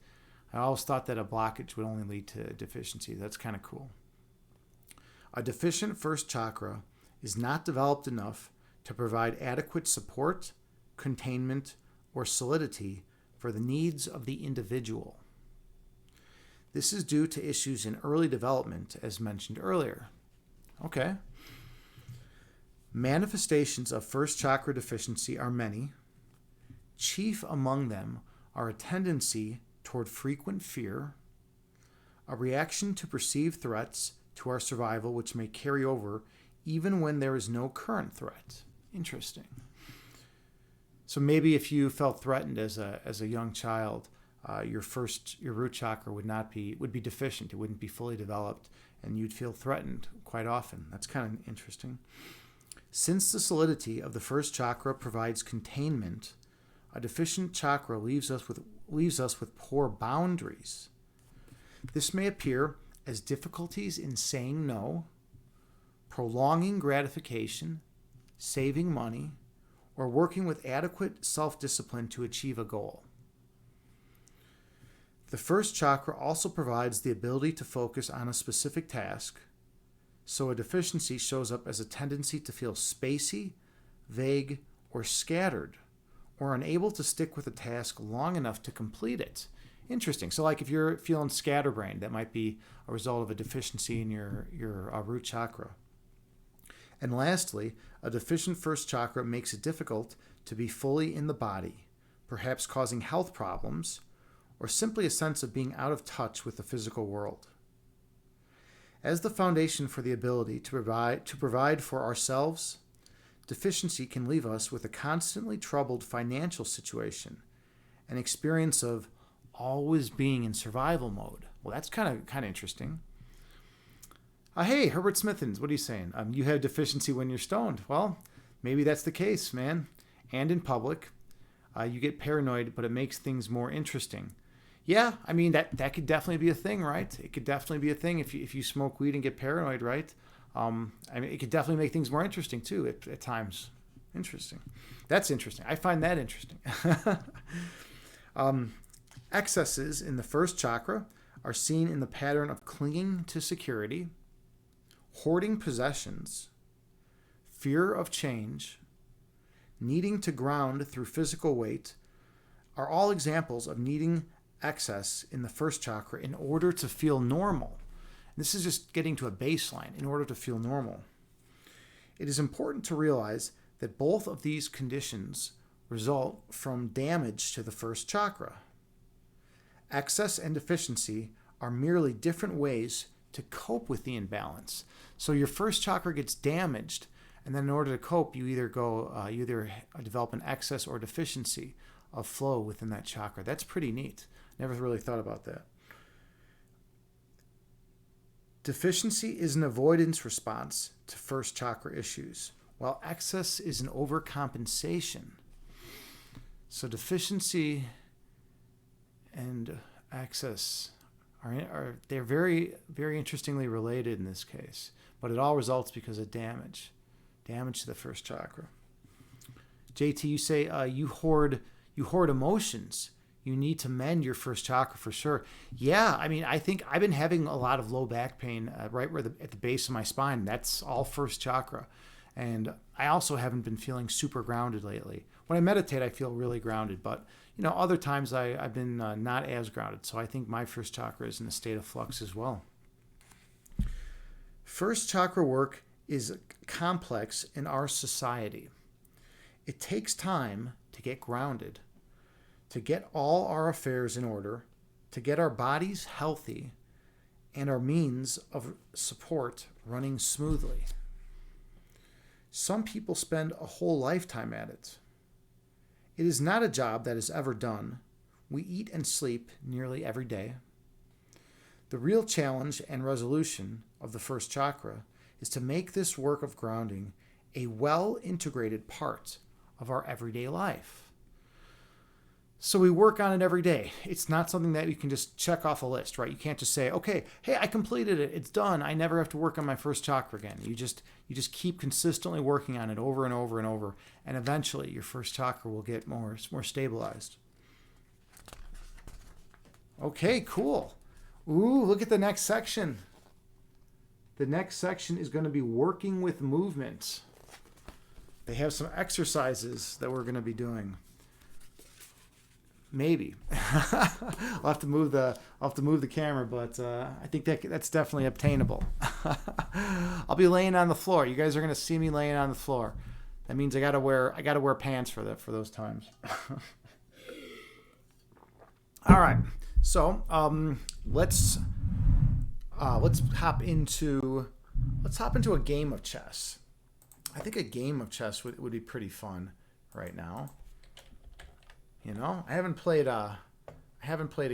I always thought that a blockage would only lead to deficiency. That's kind of cool. A deficient first chakra is not developed enough to provide adequate support, containment, or solidity for the needs of the individual. This is due to issues in early development, as mentioned earlier. Okay. Manifestations of first chakra deficiency are many. Chief among them are a tendency toward frequent fear, a reaction to perceived threats to our survival, which may carry over even when there is no current threat. Interesting. So maybe if you felt threatened as a young child, your root chakra would be deficient. It wouldn't be fully developed, and you'd feel threatened quite often. That's kind of interesting. Since the solidity of the first chakra provides containment, a deficient chakra leaves us with poor boundaries. This may appear as difficulties in saying no, prolonging gratification, saving money, or working with adequate self-discipline to achieve a goal. The first chakra also provides the ability to focus on a specific task, so a deficiency shows up as a tendency to feel spacey, vague, or scattered, or unable to stick with a task long enough to complete it. Interesting. So like if you're feeling scatterbrained, that might be a result of a deficiency in your root chakra. And lastly, a deficient first chakra makes it difficult to be fully in the body, perhaps causing health problems or simply a sense of being out of touch with the physical world. As the foundation for the ability to provide for ourselves, deficiency can leave us with a constantly troubled financial situation, an experience of always being in survival mode. Well, that's kind of interesting. Hey, Herbert Smithens, what are you saying? You have deficiency when you're stoned. Well, maybe that's the case, man. And in public, you get paranoid, but it makes things more interesting. Yeah, I mean, that could definitely be a thing, right? It could definitely be a thing if you smoke weed and get paranoid, right? I mean, it could definitely make things more interesting, too, at times. Interesting. That's interesting. I find that interesting. Excesses in the first chakra are seen in the pattern of clinging to security, hoarding possessions, fear of change, needing to ground through physical weight, are all examples of needing excess in the first chakra in order to feel normal. This is just getting to a baseline in order to feel normal. It is important to realize that both of these conditions result from damage to the first chakra. Excess and deficiency are merely different ways to cope with the imbalance. So your first chakra gets damaged, and then in order to cope, you either develop an excess or deficiency of flow within that chakra. That's pretty neat. Never really thought about that. Deficiency is an avoidance response to first chakra issues, while excess is an overcompensation. So deficiency and excess they're very, very interestingly related in this case, but it all results because of damage to the first chakra. JT, you say you hoard emotions. You need to mend your first chakra for sure. Yeah, I mean, I think I've been having a lot of low back pain right where at the base of my spine. That's all first chakra. And I also haven't been feeling super grounded lately. When I meditate, I feel really grounded, but other times I've been not as grounded. So I think my first chakra is in a state of flux as well. First chakra work is complex in our society. It takes time to get grounded, to get all our affairs in order, to get our bodies healthy, and our means of support running smoothly. Some people spend a whole lifetime at it. It is not a job that is ever done. We eat and sleep nearly every day. The real challenge and resolution of the first chakra is to make this work of grounding a well-integrated part of our everyday life. So we work on it every day. It's not something that you can just check off a list, right? You can't just say, okay, hey, I completed it. It's done. I never have to work on my first chakra again. You just keep consistently working on it over and over and over. And eventually your first chakra will get more stabilized. Okay, cool. Ooh, look at the next section. The next section is going to be working with movement. They have some exercises that we're going to be doing. Maybe I'll have to move the camera, but I think that's definitely obtainable. I'll be laying on the floor. You guys are gonna see me laying on the floor. That means I gotta wear pants for those times. All right, so let's hop into a game of chess. I think a game of chess would be pretty fun right now. I haven't played a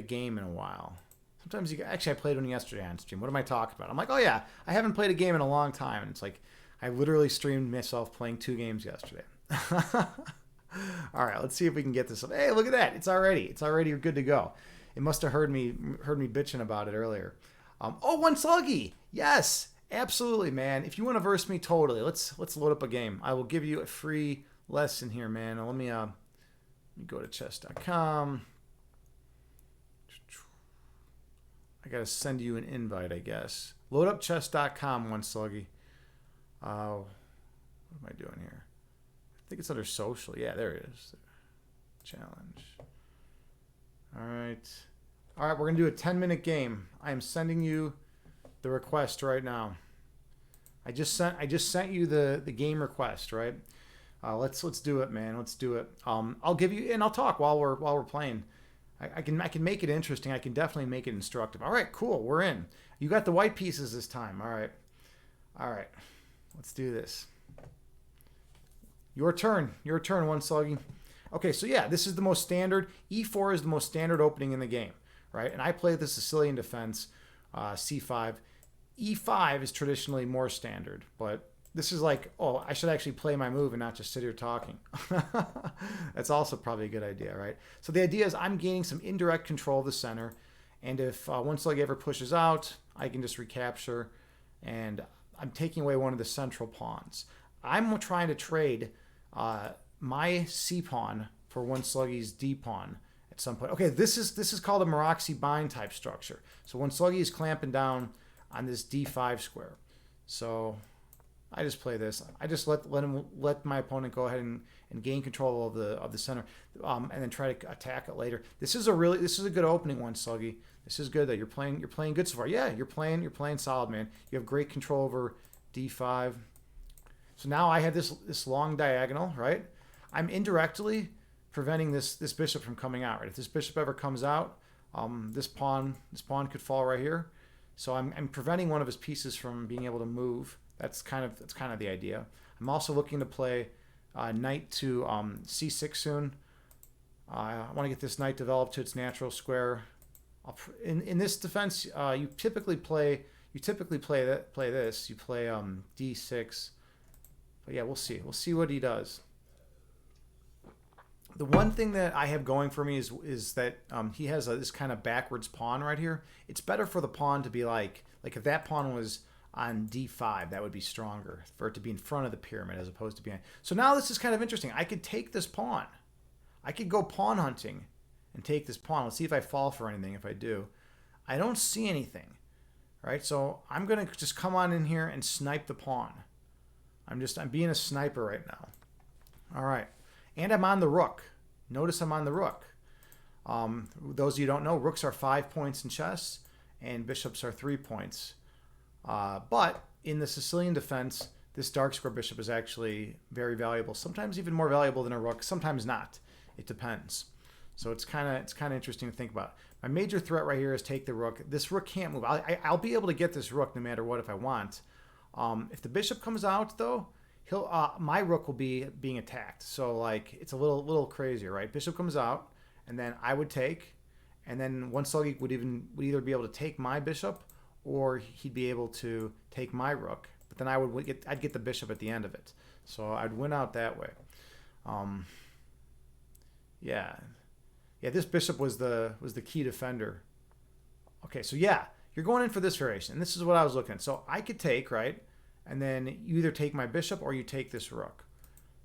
game in a while. Sometimes I played one yesterday on stream. What am I talking about? I'm like, oh yeah, I haven't played a game in a long time, and it's like I literally streamed myself playing 2 games yesterday. All right, let's see if we can get this up. Hey, look at that! It's already good to go. It must have heard me bitching about it earlier. One sluggy, yes, absolutely, man. If you want to verse me, totally. Let's load up a game. I will give you a free lesson here, man. Now, let me go to chess.com. I gotta send you an invite, I guess. Load up chess.com, one sluggy. What am I doing here? I think it's under social. Yeah, there it is. Challenge. All right, we're gonna do a 10-minute game. I am sending you the request right now. I just sent you the game request, right? Let's do it, man. Let's do it. I'll give you, and I'll talk while we're playing. I can make it interesting. I can definitely make it instructive. All right, cool. We're in. You got the white pieces this time. All right. All right. Let's do this. Your turn. Your turn, One Sluggy. Okay, so yeah, this is the most standard. E4 is the most standard opening in the game, right? And I play the Sicilian defense, C5. E5 is traditionally more standard, but this is like, oh, I should actually play my move and not just sit here talking. That's also probably a good idea, right? So the idea is I'm gaining some indirect control of the center, and if One Slug ever pushes out, I can just recapture, and I'm taking away one of the central pawns. I'm trying to trade my C pawn for One Sluggy's D pawn at some point. Okay, this is called a Maroxy bind type structure. So One Sluggy is clamping down on this D5 square. So I just play this. I just let my opponent go ahead and gain control of the center, and then try to attack it later. This is a good opening, One Sluggy. This is good that you're playing good so far. Yeah, you're playing solid, man. You have great control over D5. So now I have this long diagonal, right? I'm indirectly preventing this bishop from coming out, right? If this bishop ever comes out, this pawn could fall right here. So I'm preventing one of his pieces from being able to move. That's kind of the idea. I'm also looking to play knight to C6 soon. I want to get this knight developed to its natural square. In this defense, you typically play this. You play D6. But yeah, we'll see. We'll see what he does. The one thing that I have going for me is that he has this kind of backwards pawn right here. It's better for the pawn to be like if that pawn was on D5, that would be stronger for it to be in front of the pyramid as opposed to behind. So now this is kind of interesting. I could take this pawn. I could go pawn hunting and take this pawn. Let's see if I fall for anything. If I do, I don't see anything, right? So I'm going to just come on in here and snipe the pawn. I'm being a sniper right now. All right. And I'm on the rook. Notice I'm on the rook. Those of you who don't know, rooks are 5 points in chess and bishops are 3 points. But in the Sicilian defense, this dark square bishop is actually very valuable. Sometimes even more valuable than a rook. Sometimes not. It depends. So it's kind of interesting to think about. My major threat right here is take the rook. This rook can't move. I'll be able to get this rook no matter what if I want. If the bishop comes out though, my rook will be being attacked. So like it's a little crazier, right? Bishop comes out, and then I would take, and then One Sluggy would either be able to take my bishop, or he'd be able to take my rook. But then I'd get the bishop at the end of it. So I'd win out that way. Yeah, this bishop was the key defender. Okay, so yeah, you're going in for this variation, and this is what I was looking at. So I could take, right? And then you either take my bishop or you take this rook.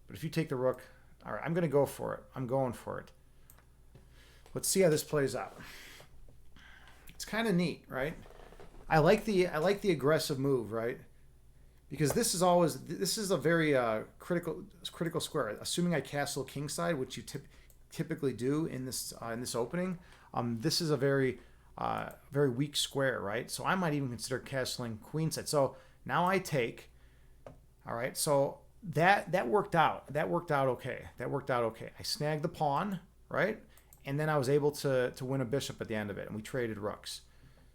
But if you take the rook, all right, I'm going to go for it. I'm going for it. Let's see how this plays out. It's kind of neat, right? I like the aggressive move, right? Because this is a very critical square. Assuming I castle kingside, which you typically do in this opening, this is a very weak square, right? So I might even consider castling queenside. So now I take. All right, so that worked out. That worked out okay. I snagged the pawn, right? And then I was able to win a bishop at the end of it, and we traded rooks.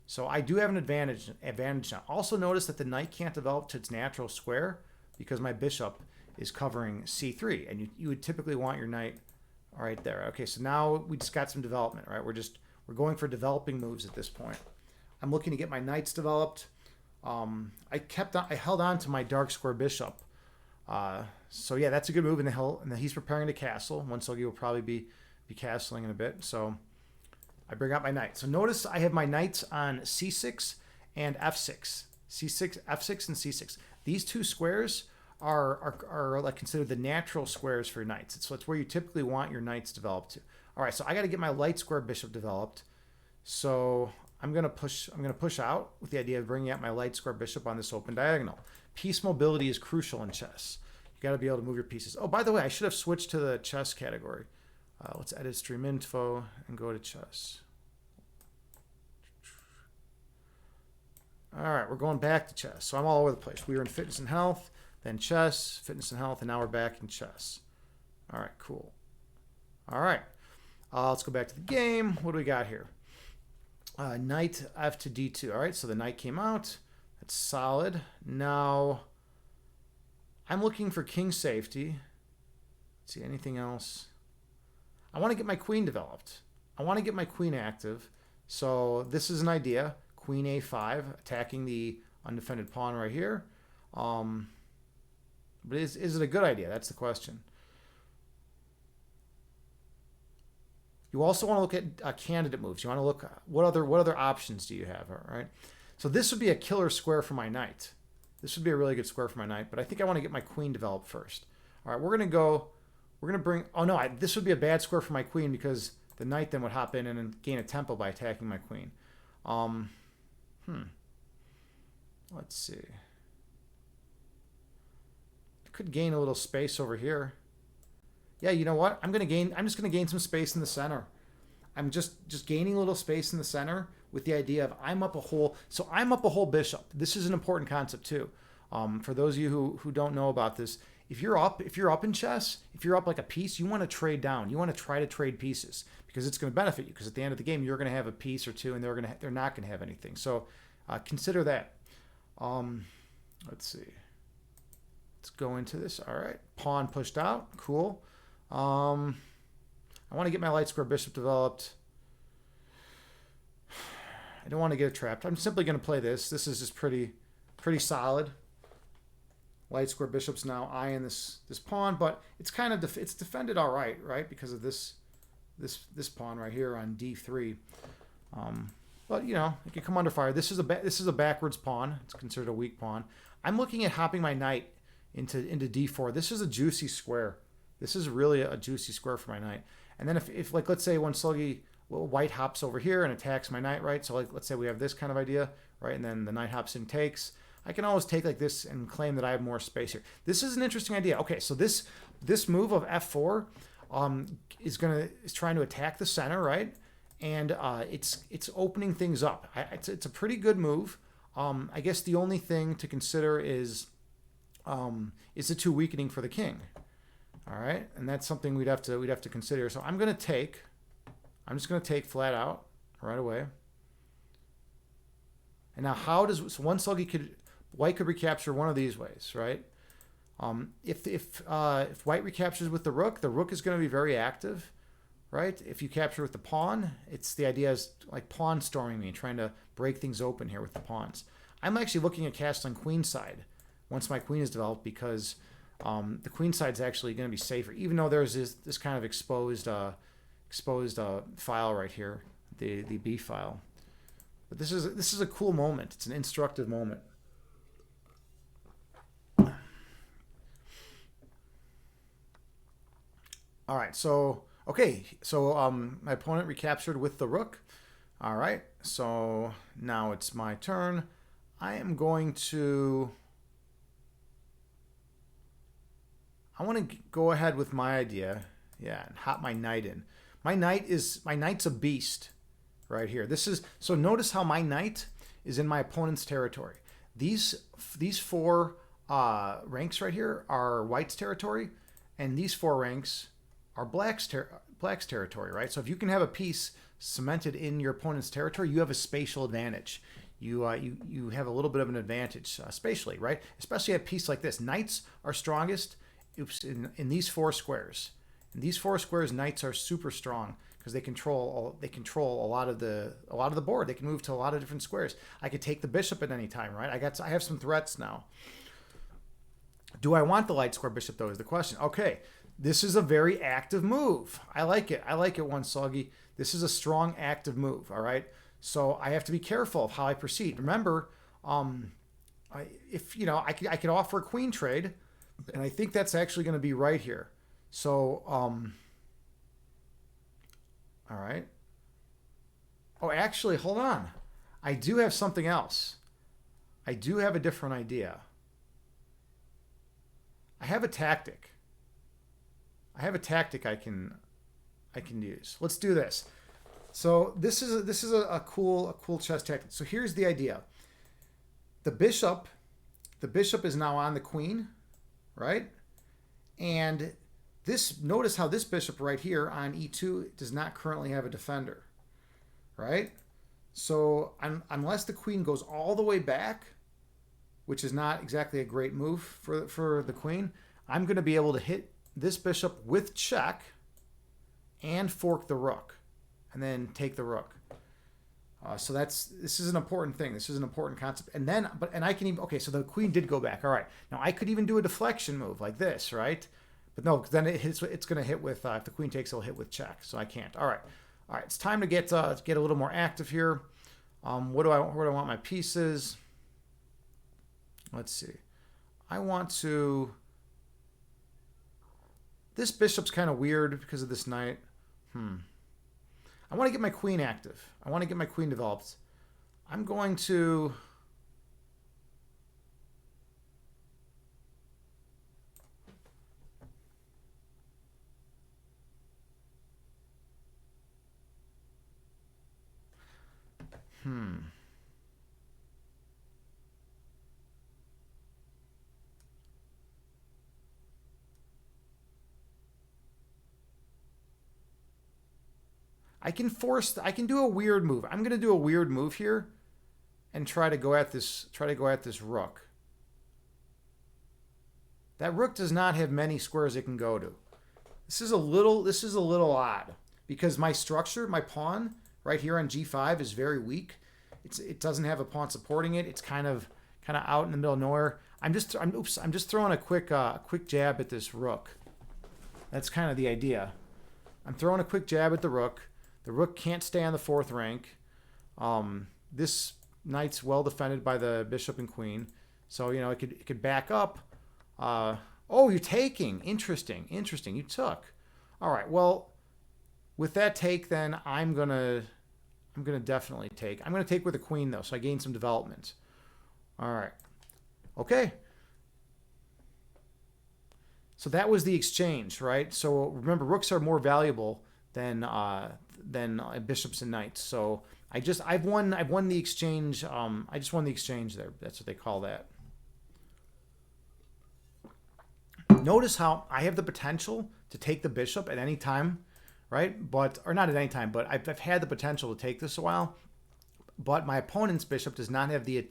So I do have an advantage now. Also notice that the knight can't develop to its natural square because my bishop is covering c3, and you would typically want your knight right there. Okay, so now we just got some development, right? We're going for developing moves at this point. I'm looking to get my knights developed. I held on to my dark square bishop. So yeah, that's a good move in the hill, and then he's preparing to castle. One Sluggy will probably be castling in a bit. So I bring out my knight. So notice I have my knights on c6 and f6. c6, f6, and c6. These two squares are like considered the natural squares for knights. So it's where you typically want your knights developed to. All right, so I got to get my light square bishop developed. So I'm gonna push out with the idea of bringing out my light square bishop on this open diagonal. Piece mobility is crucial in chess. You got to be able to move your pieces. Oh, by the way, I should have switched to the chess category. Let's edit stream info and go to chess. All right, we're going back to chess. So I'm all over the place. We were in fitness and health, then chess, fitness and health, and now we're back in chess. All right, cool. All right. Let's go back to the game. What do we got here? Knight f to d2. All right, so the knight came out. That's solid. Now, I'm looking for king safety. Let's see, anything else? I want to get my queen developed. I want to get my queen active. So this is an idea. Queen a5, attacking the undefended pawn right here. But is it a good idea? That's the question. You also want to look at candidate moves. You want to look what other options do you have? All right. So this would be a killer square for my knight. This would be a really good square for my knight. But I think I want to get my queen developed first. All right. We're gonna bring. Oh no, this would be a bad square for my queen because the knight then would hop in and gain a tempo by attacking my queen. Let's see. I could gain a little space over here. Yeah, you know what? I'm just gonna gain some space in the center. I'm just gaining a little space in the center with the idea of I'm up a whole bishop. This is an important concept too. For those of you who don't know about this, if you're up in chess, if you're up like a piece, you want to trade down. You want to try to trade pieces because it's going to benefit you. Because at the end of the game, you're going to have a piece or two, and they're not going to have anything. So consider that. Let's see. Let's go into this. All right, pawn pushed out. Cool. I want to get my light square bishop developed. I don't want to get trapped. I'm simply going to play this. This is just pretty solid. Light square bishop's now eyeing this pawn, but it's kind of it's defended all right, because of this pawn right here on d3. But you know, it can come under fire. This is a backwards pawn. It's considered a weak pawn. I'm looking at hopping my knight into d4. This is a juicy square. This is really a juicy square for my knight. And then if like let's say one sluggy white hops over here and attacks my knight, right? So like let's say we have this kind of idea, right? And then the knight hops in, takes. I can always take like this and claim that I have more space here. This is an interesting idea. Okay, so this move of f4 is trying to attack the center, right? And it's opening things up. It's a pretty good move. I guess the only thing to consider is it too weakening for the king? All right, and that's something we'd have to consider. So I'm just going to take flat out right away. And now one sluggy white could recapture one of these ways, right? If white recaptures with the rook is going to be very active, right? If you capture with the pawn, the idea is like pawn storming me and trying to break things open here with the pawns. I'm actually looking at castling queenside once my queen is developed because the queen side is actually going to be safer, even though there's this kind of exposed file right here, the B file. But this is a cool moment. It's an instructive moment. All right, so my opponent recaptured with the rook. All right, so now it's my turn. I want to go ahead with my idea, and hop my knight in. My knight's a beast right here. So notice how my knight is in my opponent's territory. These four ranks right here are white's territory, and these four ranks are black's territory, right? So if you can have a piece cemented in your opponent's territory, you have a spatial advantage. You have a little bit of an advantage spatially, right? Especially at a piece like this. Knights are strongest in these four squares. In these four squares, knights are super strong because they control a lot of the board. They can move to a lot of different squares. I could take the bishop at any time, right? I have some threats now. Do I want the light square bishop though is the question. Okay. This is a very active move. I like it. One Soggy. This is a strong, active move. All right. So I have to be careful of how I proceed. Remember, I could offer a queen trade, and I think that's actually going to be right here. So, all right. Oh, actually, hold on. I do have something else. I do have a different idea. I have a tactic. I can use. Let's do this. So this is a cool chess tactic. So here's the idea. The bishop is now on the queen, right? And Notice how this bishop right here on e2 does not currently have a defender, right? So unless the queen goes all the way back, which is not exactly a great move for the queen, I'm going to be able to hit this bishop with check and fork the rook and then take the rook. So this is an important thing. This is an important concept. And then, I can even, okay, so the queen did go back. All right. Now I could even do a deflection move like this, right? But no, then it's going to hit with, if the queen takes, it'll hit with check. So I can't. All right. All right. It's time to get a little more active here. Where do I want my pieces? Let's see. I want to, this bishop's kind of weird because of this knight. I want to get my queen active. I want to get my queen developed. I'm going to... I can do a weird move. I'm going to do a weird move here and try to go at this rook. That rook does not have many squares it can go to. This is a little odd because my structure, my pawn right here on g5 is very weak. It doesn't have a pawn supporting it. It's kind of out in the middle of nowhere. I'm just throwing a quick jab at this rook. That's kind of the idea. I'm throwing a quick jab at the rook. The rook can't stay on the fourth rank. This knight's well defended by the bishop and queen, so it could back up. Oh, you're taking. Interesting. You took. All right. Well, with that take, then I'm gonna definitely take. I'm gonna take with the queen though, so I gain some development. All right. Okay. So that was the exchange, right? So remember, rooks are more valuable than bishops and knights. So I've won the exchange. I just won the exchange there. That's what they call that. Notice how I have the potential to take the bishop at any time, right? Or not at any time, but I've had the potential to take this a while. But my opponent's bishop does not have the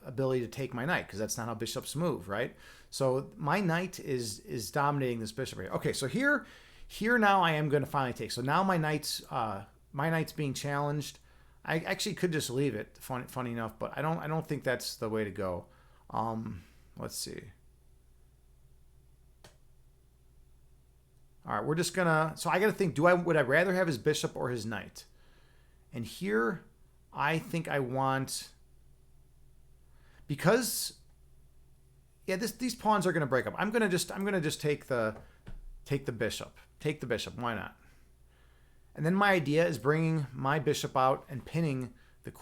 ability to take my knight because that's not how bishops move, right? So my knight is dominating this bishop here. Okay, so here now I am going to finally take. So now my knight's being challenged. I actually could just leave it. Funny enough, but I don't think that's the way to go. Let's see. All right, we're just gonna. So I got to think. Would I rather have his bishop or his knight? And here, I think I want, because these pawns are gonna break up. I'm gonna just take the bishop. Take the bishop. Why not? And then my idea is bringing my bishop out and pinning the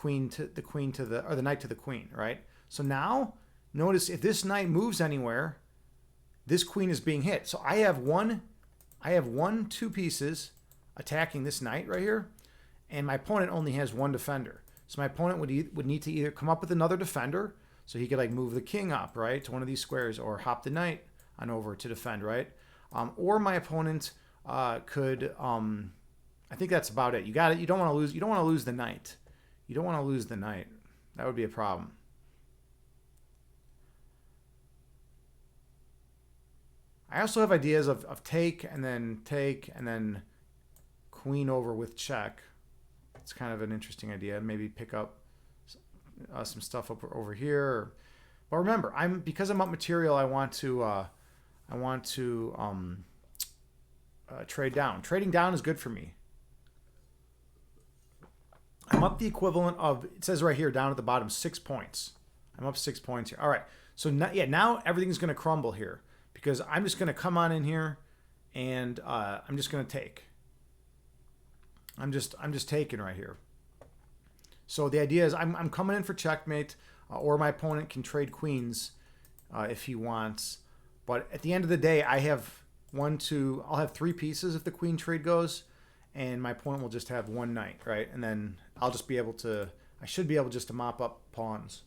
knight to the queen. Right. So now notice if this knight moves anywhere, this queen is being hit. So I have two pieces attacking this knight right here, and my opponent only has one defender. So my opponent would need to either come up with another defender, so he could move the king up, right, to one of these squares, or hop the knight on over to defend, right? Or my opponent could. I think that's about it. You don't want to lose. You don't want to lose the knight. You don't want to lose the knight. That would be a problem. I also have ideas of take and then queen over with check. It's kind of an interesting idea. Maybe pick up some stuff up over here. But remember, because I'm up material. I want to trade down. Trading down is good for me. I'm up the equivalent of, it says right here down at the bottom, 6 points. I'm up 6 points here. All right. So now everything's going to crumble here, because I'm just going to come on in here and I'm just going to take. I'm just taking right here. So the idea is I'm coming in for checkmate, or my opponent can trade queens if he wants. But at the end of the day, I'll have 3 pieces if the queen trade goes, and my opponent will just have 1 knight, right? And then I should be able just to mop up pawns.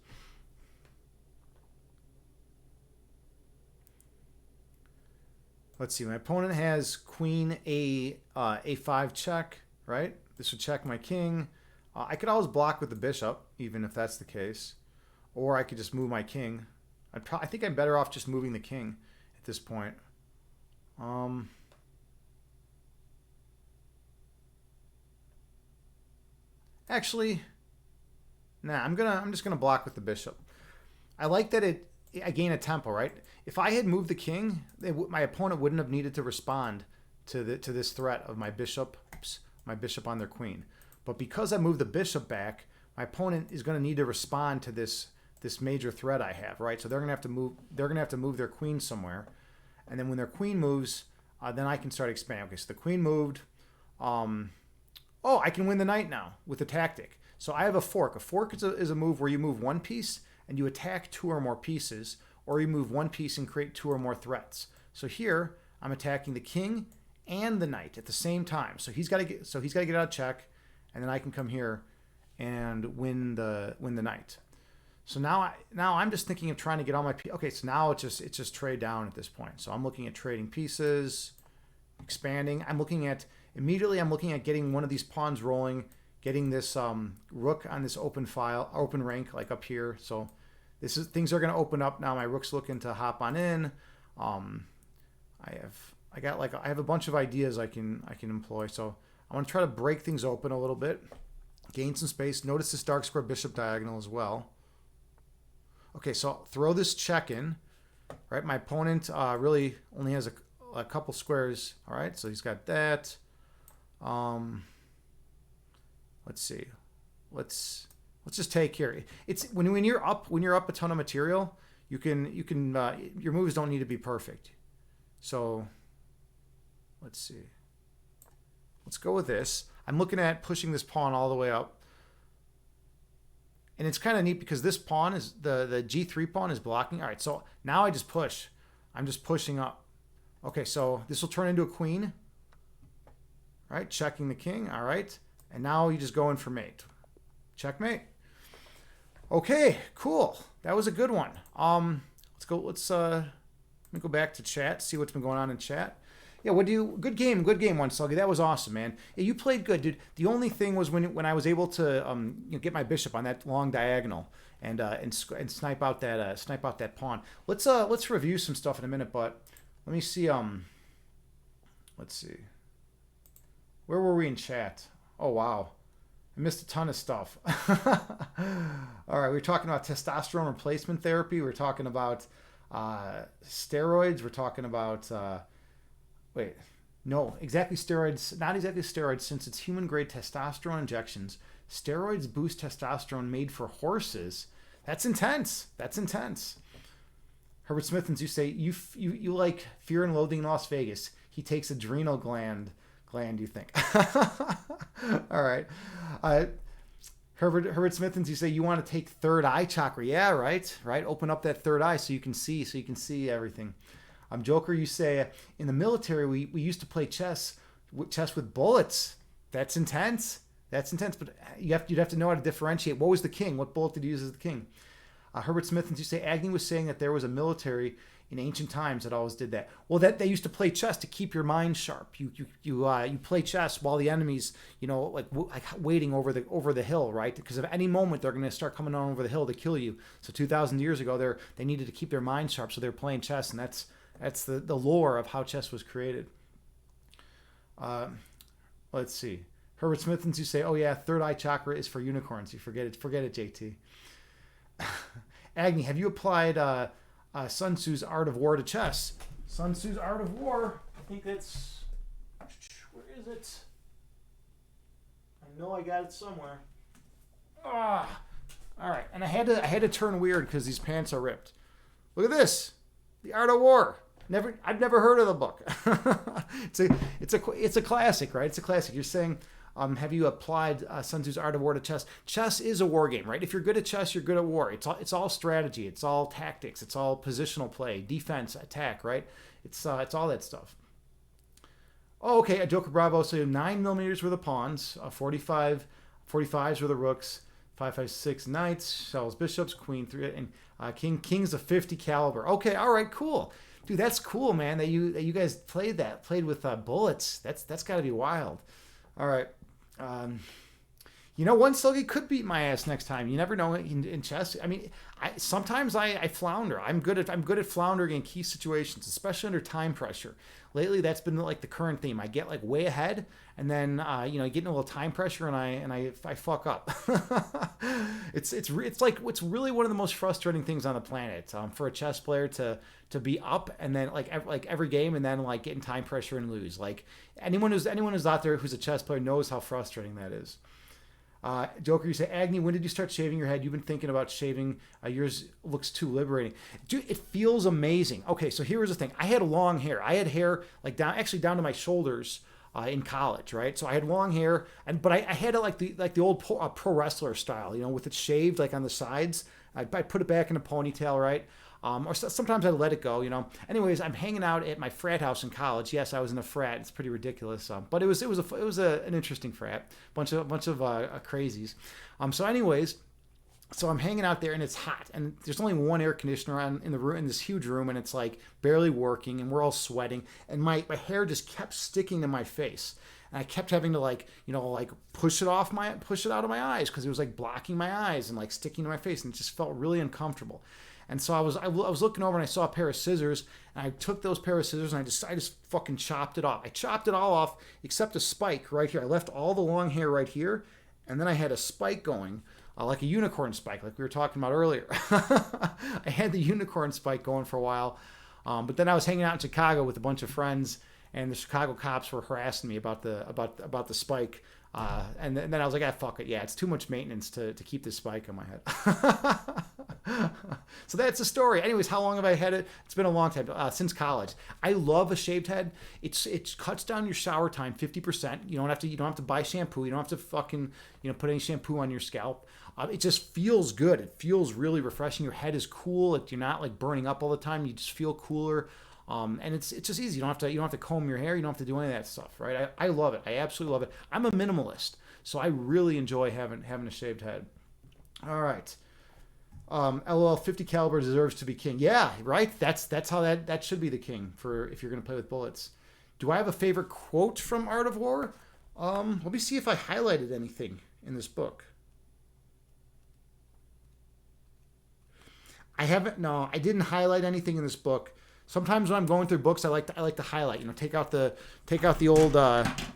Let's see. My opponent has queen a5 check, right? This would check my king. I could always block with the bishop, even if that's the case. Or I could just move my king. I think I'm better off just moving the king at this point. Actually, nah, I'm just gonna block with the bishop. I like that I gain a tempo, right? If I had moved the king, my opponent wouldn't have needed to respond to this threat of my bishop on their queen. But because I moved the bishop back, my opponent is going to need to respond to this major threat I have, right? So they're going to have to move. They're going to have to move their queen somewhere, and then when their queen moves, then I can start expanding. Okay, so the queen moved. Oh, I can win the knight now with the tactic. So I have a fork. A fork is a move where you move one piece and you attack two or more pieces, or you move one piece and create two or more threats. So here I'm attacking the king and the knight at the same time. So he's got to get out of check, and then I can come here and win the knight. So now I'm just thinking of trying to get all my okay. So now it's just trade down at this point. So I'm looking at trading pieces, expanding. I'm looking at getting one of these pawns rolling, getting this rook on this open rank like up here. So things are going to open up now. My rook's looking to hop on in. I have a bunch of ideas I can employ. So I want to try to break things open a little bit, gain some space. Notice this dark square bishop diagonal as well. Okay, so I'll throw this check in. Right, my opponent really only has a couple squares. All right, so he's got that. Let's see. Let's just take here. It's when you're up a ton of material, you can your moves don't need to be perfect. So let's see. Let's go with this. I'm looking at pushing this pawn all the way up. And it's kind of neat because this pawn is the G3 pawn is blocking. All right, so now I just push. I'm just pushing up. Okay, so this will turn into a queen. All right, checking the king. All right, and now you just go in for mate. Checkmate. Okay, cool. That was a good one. Let's go. Let me go back to chat. See what's been going on in chat. Yeah, good game, one, Sluggy. That was awesome, man. Yeah, you played good, dude. The only thing was when I was able to get my bishop on that long diagonal and snipe out that pawn. Let's review some stuff in a minute, but let me see. Let's see. Where were we in chat? Oh wow, I missed a ton of stuff. All right, we were talking about testosterone replacement therapy. We're talking about steroids. We're talking about. Wait, no, exactly steroids, not exactly steroids, since it's human-grade testosterone injections. Steroids boost testosterone made for horses. That's intense. That's intense. Herbert Smithens, you say, you like Fear and Loathing in Las Vegas. He takes adrenal gland, you think. All right. Herbert Smithens, you say you want to take third eye chakra. Yeah, right. Open up that third eye so you can see everything. Joker, you say, in the military, we used to play chess with bullets. That's intense. But you'd have to know how to differentiate. What was the king? What bullet did you use as the king? Herbert Smith, you say, Agnew was saying that there was a military in ancient times that always did that. Well, that they used to play chess to keep your mind sharp. You play chess while the enemy's, like waiting over the hill, right? Because at any moment they're going to start coming on over the hill to kill you. So 2,000 years ago, they needed to keep their mind sharp, so they're playing chess, and that's the lore of how chess was created. Let's see. Herbert Smithens, you say, oh yeah, third eye chakra is for unicorns. You forget it, JT. Agni, have you applied Sun Tzu's Art of War to chess? Sun Tzu's Art of War, I think that's, where is it? I know I got it somewhere. All right, and I had to turn weird because these pants are ripped. Look at this, The Art of War. I've never heard of the book. It's a classic, right? It's a classic. You're saying, have you applied Sun Tzu's Art of War to chess? Chess is a war game, right? If you're good at chess, you're good at war. It's all strategy. It's all tactics. It's all positional play, defense, attack, right? It's all that stuff. Oh, okay. A Joker Bravo. So 9mm were the pawns, 45s were the rooks, 556 knights, shells bishops, queen 3, and king's a 50 caliber. Okay, all right, cool. Dude, that's cool, man. That you guys played with bullets. That's got to be wild. All right. Um, one sluggy could beat my ass next time. You never know in chess. I mean, sometimes I flounder. I'm good at floundering in key situations, especially under time pressure. Lately, that's been like the current theme. I get like way ahead, and then I get in a little time pressure, and I fuck up. It's really one of the most frustrating things on the planet for a chess player to be up and then like every game and then like get in time pressure and lose. Like anyone who's out there who's a chess player knows how frustrating that is. Joker, you say, Agni, when did you start shaving your head? You've been thinking about shaving. Yours looks too liberating. Dude, it feels amazing. Okay, so here's the thing. I had long hair. I had hair like down to my shoulders in college, right? So I had long hair, but I had it like the old pro wrestler style, with it shaved like on the sides. I put it back in a ponytail, right? Or sometimes I let it go, Anyways, I'm hanging out at my frat house in college. Yes, I was in a frat. It's pretty ridiculous, but it was an interesting frat. Bunch of crazies. So I'm hanging out there and it's hot and there's only one air conditioner on in the room, in this huge room, and it's like barely working and we're all sweating and my hair just kept sticking to my face. And I kept having to push it out of my eyes because it was like blocking my eyes and like sticking to my face, and it just felt really uncomfortable. And so I was looking over and I saw a pair of scissors, and I took those pair of scissors and I just fucking chopped it off. I chopped it all off except a spike right here. I left all the long hair right here, and then I had a spike going, like a unicorn spike, like we were talking about earlier. I had the unicorn spike going for a while, but then I was hanging out in Chicago with a bunch of friends, and the Chicago cops were harassing me about the spike. And then I was like, fuck it. Yeah, it's too much maintenance to keep this spike on my head. So that's the story. Anyways, how long have I had it? It's been a long time, since college. I love a shaved head. It cuts down your shower time 50%. You don't have to buy shampoo. You don't have to fucking put any shampoo on your scalp. It just feels good. It feels really refreshing. Your head is cool. You're not like burning up all the time. You just feel cooler. And it's just easy. You don't have to comb your hair. You don't have to do any of that stuff, right? I love it. I absolutely love it. I'm a minimalist, so I really enjoy having a shaved head. All right. LOL, 50 caliber deserves to be king. Yeah, right. That's how that should be the king for if you're gonna play with bullets. Do I have a favorite quote from Art of War? Let me see if I highlighted anything in this book. I haven't. No, I didn't highlight anything in this book. Sometimes when I'm going through books, I like to highlight. Take out the old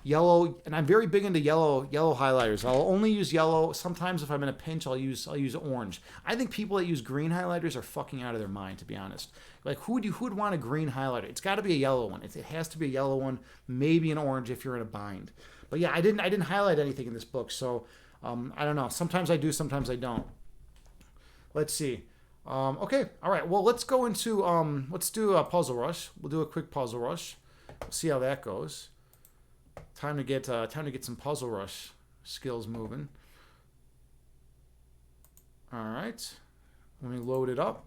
yellow, and I'm very big into yellow highlighters. I'll only use yellow. Sometimes if I'm in a pinch, I'll use orange. I think people that use green highlighters are fucking out of their mind, to be honest. Like who would want a green highlighter? It's got to be a yellow one. It has to be a yellow one, maybe an orange if you're in a bind. But yeah, I didn't highlight anything in this book, so I don't know. Sometimes I do, sometimes I don't. Let's see. Okay, all right. Well, let's go into let's do a puzzle rush. We'll do a quick puzzle rush. We'll see how that goes. Time to get some puzzle rush skills moving. All right, let me load it up.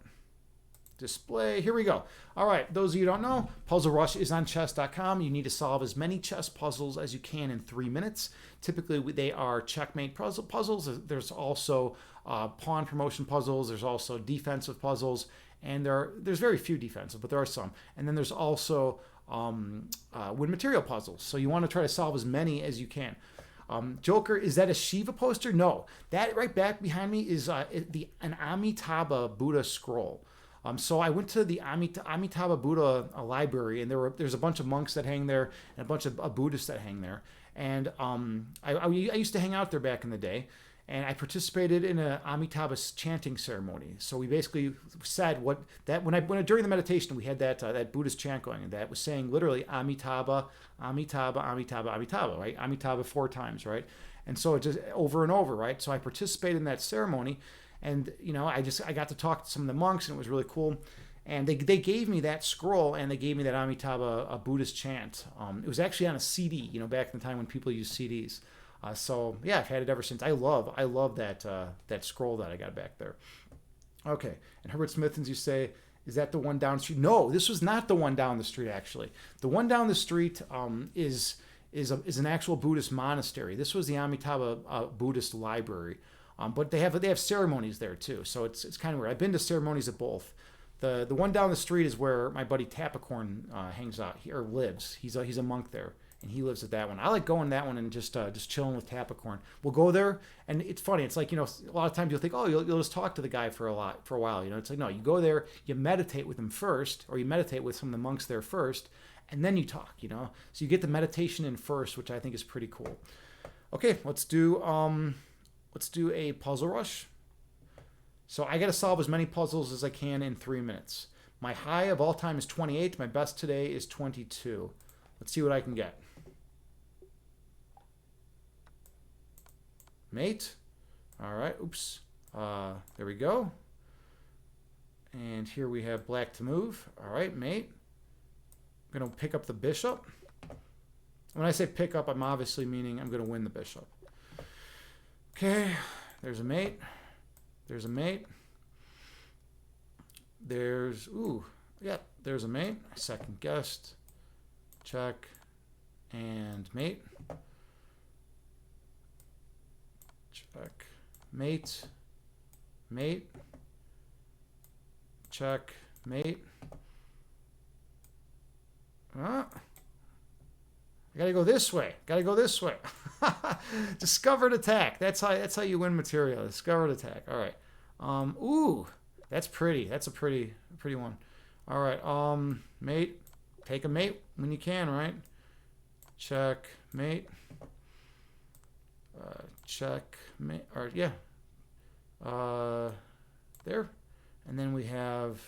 Display. Here we go. All right. Those of you who don't know, Puzzle Rush is on chess.com. You need to solve as many chess puzzles as you can in 3 minutes. Typically, they are checkmate puzzles. There's also pawn promotion puzzles. There's also defensive puzzles, and there's very few defensive, but there are some. And then there's also win material puzzles. So you want to try to solve as many as you can. Joker, is that a Shiva poster? No, that right back behind me is an Amitabha Buddha scroll. So I went to the Amitabha Buddha library, and there's a bunch of monks that hang there and a bunch of Buddhists that hang there. And I used to hang out there back in the day, and I participated in an Amitabha chanting ceremony. So we basically said during the meditation we had that Buddhist chant going, and that was saying literally Amitabha, Amitabha, Amitabha, Amitabha, right? Amitabha 4 times, right? And so it just over and over, right? So I participated in that ceremony. And, I got to talk to some of the monks, and it was really cool. And they gave me that scroll, and they gave me that Amitabha Buddhist chant. It was actually on a CD, back in the time when people used CDs. So, yeah, I've had it ever since. I love that scroll that I got back there. Okay. And Herbert Smithens, you say, is that the one down the street? No, this was not the one down the street, actually. The one down the street is an actual Buddhist monastery. This was the Amitabha Buddhist library. But they have ceremonies there too, so it's kind of weird. I've been to ceremonies at both. The one down the street is where my buddy Tapicorn hangs out or lives. He's a monk there, and he lives at that one. I like going to that one and just chilling with Tapicorn. We'll go there, and it's funny. It's like, a lot of times you'll think, oh, you'll just talk to the guy for a while. It's like, no, you go there, you meditate with him first, or you meditate with some of the monks there first, and then you talk. So you get the meditation in first, which I think is pretty cool. Okay, let's do a puzzle rush. So I got to solve as many puzzles as I can in 3 minutes. My high of all time is 28. My best today is 22. Let's see what I can get. Mate. All right. Oops. There we go. And here we have black to move. All right, mate. I'm going to pick up the bishop. When I say pick up, I'm obviously meaning I'm going to win the bishop. Okay. There's a mate. There's a mate. There's a mate. Second guessed. Check. And mate. Check. Mate. Mate. Check. Mate. I gotta go this way. Discovered attack. That's how you win material. Discovered attack. All right. Ooh, that's pretty. That's a pretty one. All right. Mate. Take a mate when you can, right? Check mate. Check mate. Or yeah. There. And then we have.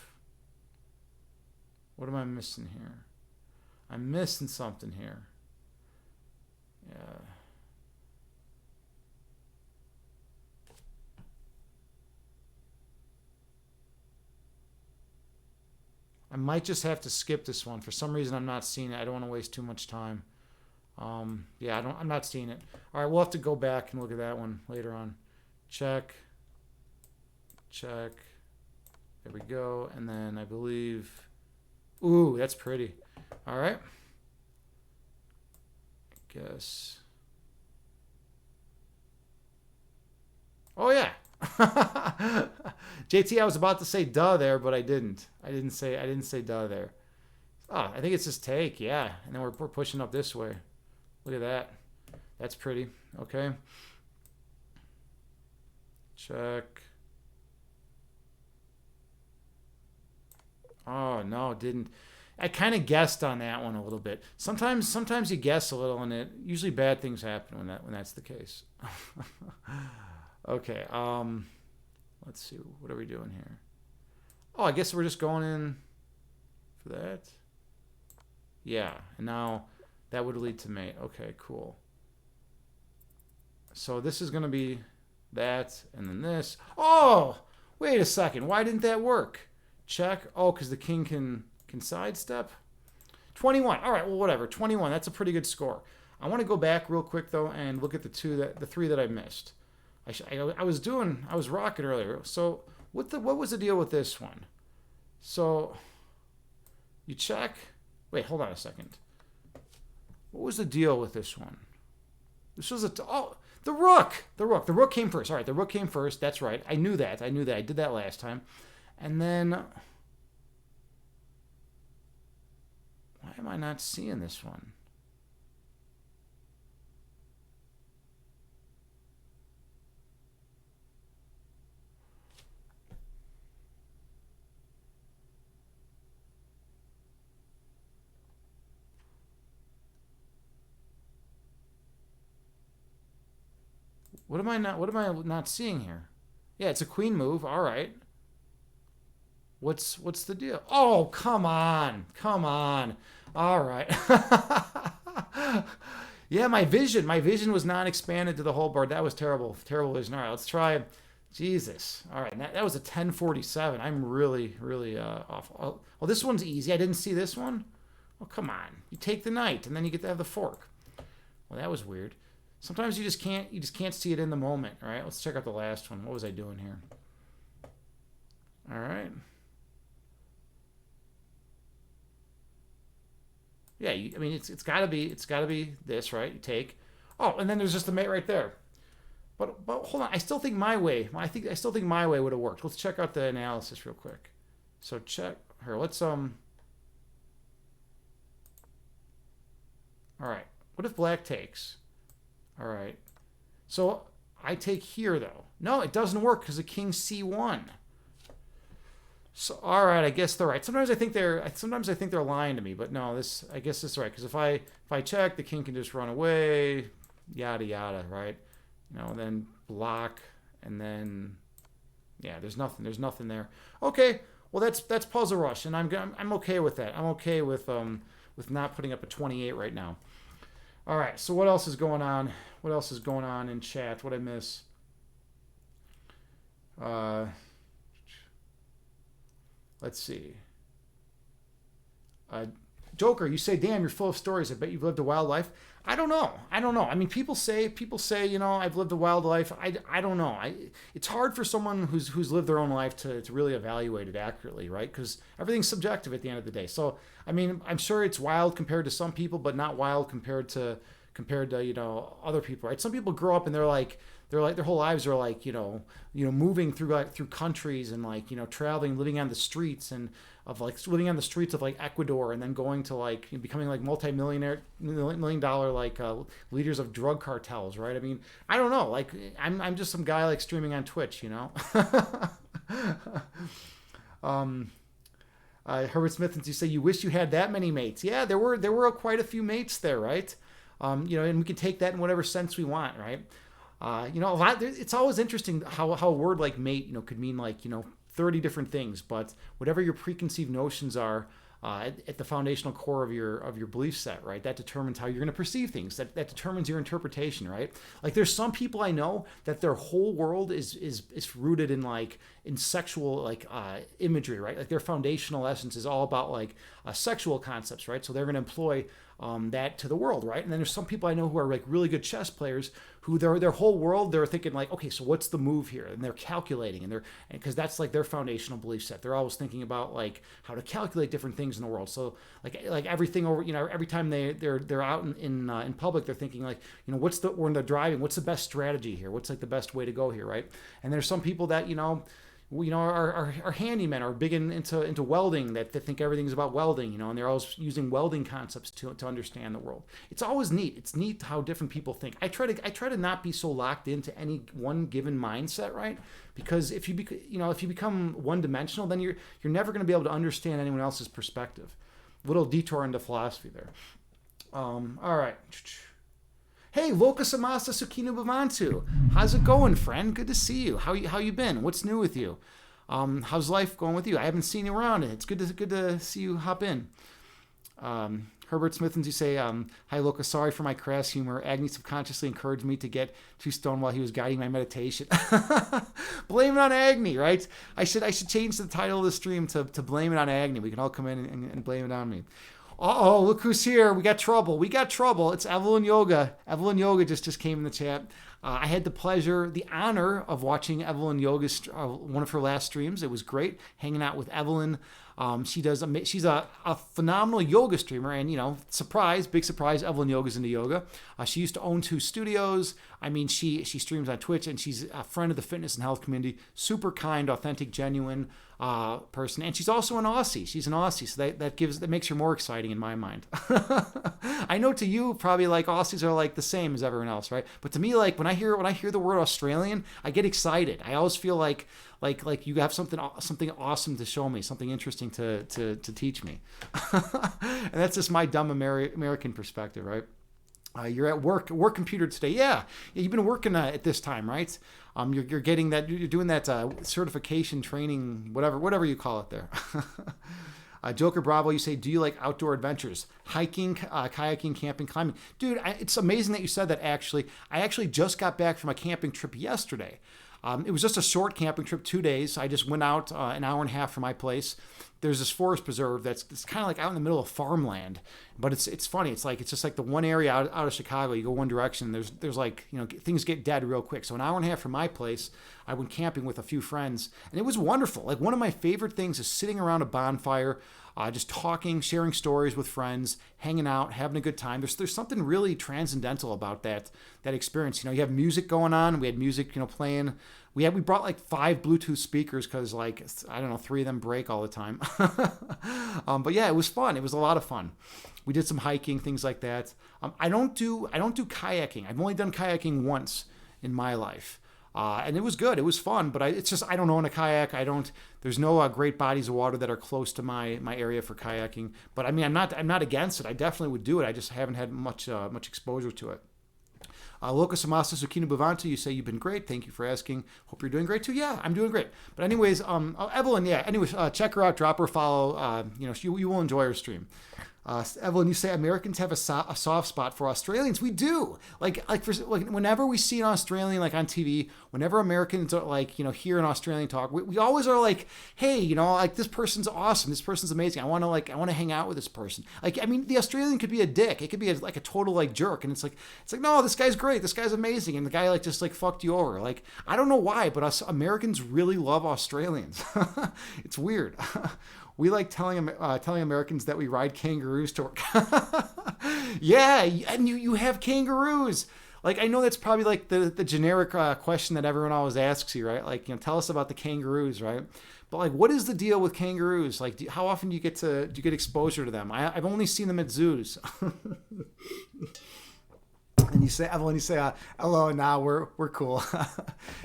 What am I missing here? I'm missing something here. Yeah. I might just have to skip this one. For some reason, I'm not seeing it. I don't want to waste too much time. Yeah, I'm not seeing it. All right, we'll have to go back and look at that one later on. Check. Check. There we go. And then I believe... Ooh, that's pretty. All right. I guess... Oh, yeah. JT, I was about to say duh there, but I didn't. I didn't say duh there. Oh, I think it's just take, yeah. And then we're pushing up this way. Look at that. That's pretty. Okay. Check. Oh, no, didn't. I kind of guessed on that one a little bit. Sometimes you guess a little, and usually bad things happen when that's the case. Okay. Let's see. What are we doing here? Oh, I guess we're just going in for that. Yeah, and now that would lead to mate. Okay, cool. So this is going to be that, and then this. Oh, wait a second. Why didn't that work? Check. Oh, because the king can sidestep. 21. All right, well, whatever. 21. That's a pretty good score. I want to go back real quick though and look at the three that I missed. I was rocking earlier. So what was the deal with this one? So you check. Wait, hold on a second. What was the deal with this one? This was the rook. The rook came first. All right, the rook came first. That's right. I knew that. I did that last time. And then why am I not seeing this one? What am I not seeing here? Yeah, it's a queen move. All right. What's the deal? Oh, come on. All right. Yeah, my vision was not expanded to the whole board. That was terrible vision. All right, let's try. Jesus. All right, that was a 1047. I'm really off. Oh, this one's easy. I didn't see this one. Oh, come on. You take the knight, and then you get to have the fork. Well, that was weird. Sometimes you just can't see it in the moment. All right, let's check out the last one. What was I doing here? All right. Yeah, I mean it's got to be this, right? You take. Oh, and then there's just the mate right there. But hold on, I still think my way. I still think my way would have worked. Let's check out the analysis real quick. So check here. Let's All right. What if black takes? All right. So I take here though. No, it doesn't work because the king c1. So all right, I guess they're right. Sometimes I think they're lying to me, but no, I guess this is right because if I check, the king can just run away, yada yada, right? And then block, and then yeah, there's nothing there. Okay, well that's Puzzle Rush, and I'm okay with that. I'm okay with not putting up a 28 right now. All right, so what else is going on? What else is going on in chat? What I miss? Let's see. Joker, you say, "Damn, you're full of stories. I bet you've lived a wild life." I don't know. I mean, people say, I've lived a wild life. I don't know. It's hard for someone who's lived their own life to really evaluate it accurately, right? Because everything's subjective at the end of the day. So, I mean, I'm sure it's wild compared to some people, but not wild compared to other people, right? Some people grow up and they're like their whole lives are like moving through countries and traveling, living on the streets and of living on the streets of Ecuador, and then going to becoming million dollar leaders of drug cartels, right? I mean, I don't know, I'm just some guy streaming on Twitch, Herbert Smith, you say you wish you had that many mates. Yeah, there were quite a few mates there, right? And we can take that in whatever sense we want, right? A lot. It's always interesting how a word like mate, could mean 30 different things, but whatever your preconceived notions are at the foundational core of your belief set, right? That determines how you're going to perceive things. That determines your interpretation, right? There's some people I know that their whole world is rooted in sexual imagery, right? Their foundational essence is all about sexual concepts, right? So they're going to employ that to the world, right? And then there's some people I know who are really good chess players who their whole world, they're thinking okay, so what's the move here? And they're calculating, and because that's their foundational belief set. They're always thinking about how to calculate different things in the world. So everything over, every time they're out in public, they're thinking when they're driving, what's the best strategy here? What's the best way to go here, right? And there's some people that are handymen, are big into welding, that think everything's about welding, and they're always using welding concepts to understand the world. It's always neat. It's neat how different people think. I try to not be so locked into any one given mindset, right? Because if you become one dimensional, then you're never going to be able to understand anyone else's perspective. Little detour into philosophy there. All right. Hey, Vokasamasa Sukino Bhavantu. How's it going, friend? Good to see you. How you been? What's new with you? How's life going with you? I haven't seen you around. It's good to see you hop in. Herbert Smithens, you say, "Hi, Loka. Sorry for my crass humor. Agni subconsciously encouraged me to get too stoned while he was guiding my meditation." Blame it on Agni, right? I should change the title of the stream to "Blame It on Agni." We can all come in and blame it on me. Uh-oh, look who's here. We got trouble. It's Evelyn Yoga. Evelyn Yoga just came in the chat. I had the honor of watching Evelyn Yoga's one of her last streams. It was great hanging out with Evelyn. She's a phenomenal yoga streamer, and big surprise, Evelyn Yoga's into yoga. She used to own 2 studios. I mean, she streams on Twitch, and she's a friend of the fitness and health community. Super kind, authentic, genuine person, and she's also an Aussie. She's an Aussie, so that makes her more exciting in my mind. I know to you probably Aussies are the same as everyone else, right? But to me, when I hear the word Australian, I get excited. I always feel like you have something awesome to show me, something interesting to teach me. And that's just my dumb American perspective, right? You're at work computer today. Yeah, you've been working at this time, right? You're getting that, you're doing that certification training, whatever you call it there. Joker Bravo, you say, do you like outdoor adventures? Hiking, kayaking, camping, climbing. Dude, it's amazing that you said that, actually. I actually just got back from a camping trip yesterday. It was just a short camping trip, 2 days. I just went out an hour and a half from my place. There's this forest preserve that's kind of out in the middle of farmland, but it's funny. It's just the one area out of Chicago. You go one direction, there's things get dead real quick. So an hour and a half from my place, I went camping with a few friends, and it was wonderful. One of my favorite things is sitting around a bonfire, just talking, sharing stories with friends, hanging out, having a good time. There's something really transcendental about that experience. You have music going on. We had music, playing. We brought like 5 Bluetooth speakers because like I don't know, 3 of them break all the time. But yeah, it was fun. It was a lot of fun. We did some hiking, things like that. I don't do kayaking. I've only done kayaking once in my life. And it was good. It was fun, but it's just I don't own a kayak. There's no great bodies of water that are close to my area for kayaking. But I mean, I'm not against it. I definitely would do it. I just haven't had much exposure to it. Locus Amasa Sukina Bhavanta, you say you've been great. Thank you for asking. Hope you're doing great too. Yeah, I'm doing great. But anyways, Evelyn, yeah. Anyways, check her out, drop her a follow. You will enjoy her stream. Evelyn, you say Americans have a soft spot for Australians. We do. Like whenever we see an Australian like on TV, whenever Americans are like hear an Australian talk, we always are like, hey, like this person's awesome. This person's amazing. I want to hang out with this person. Like I mean, the Australian could be a dick. It could be like a total like jerk, and it's like no, this guy's great. This guy's amazing, and the guy like just like fucked you over. Like I don't know why, but us Americans really love Australians. It's weird. We like telling Americans that we ride kangaroos to work. Yeah, and you have kangaroos. Like I know that's probably like the generic question that everyone always asks you, right? Like tell us about the kangaroos, right? But like, what is the deal with kangaroos? Like, how often do you get exposure to them? I've only seen them at zoos. And you say, Evelyn, hello, nah, we're cool.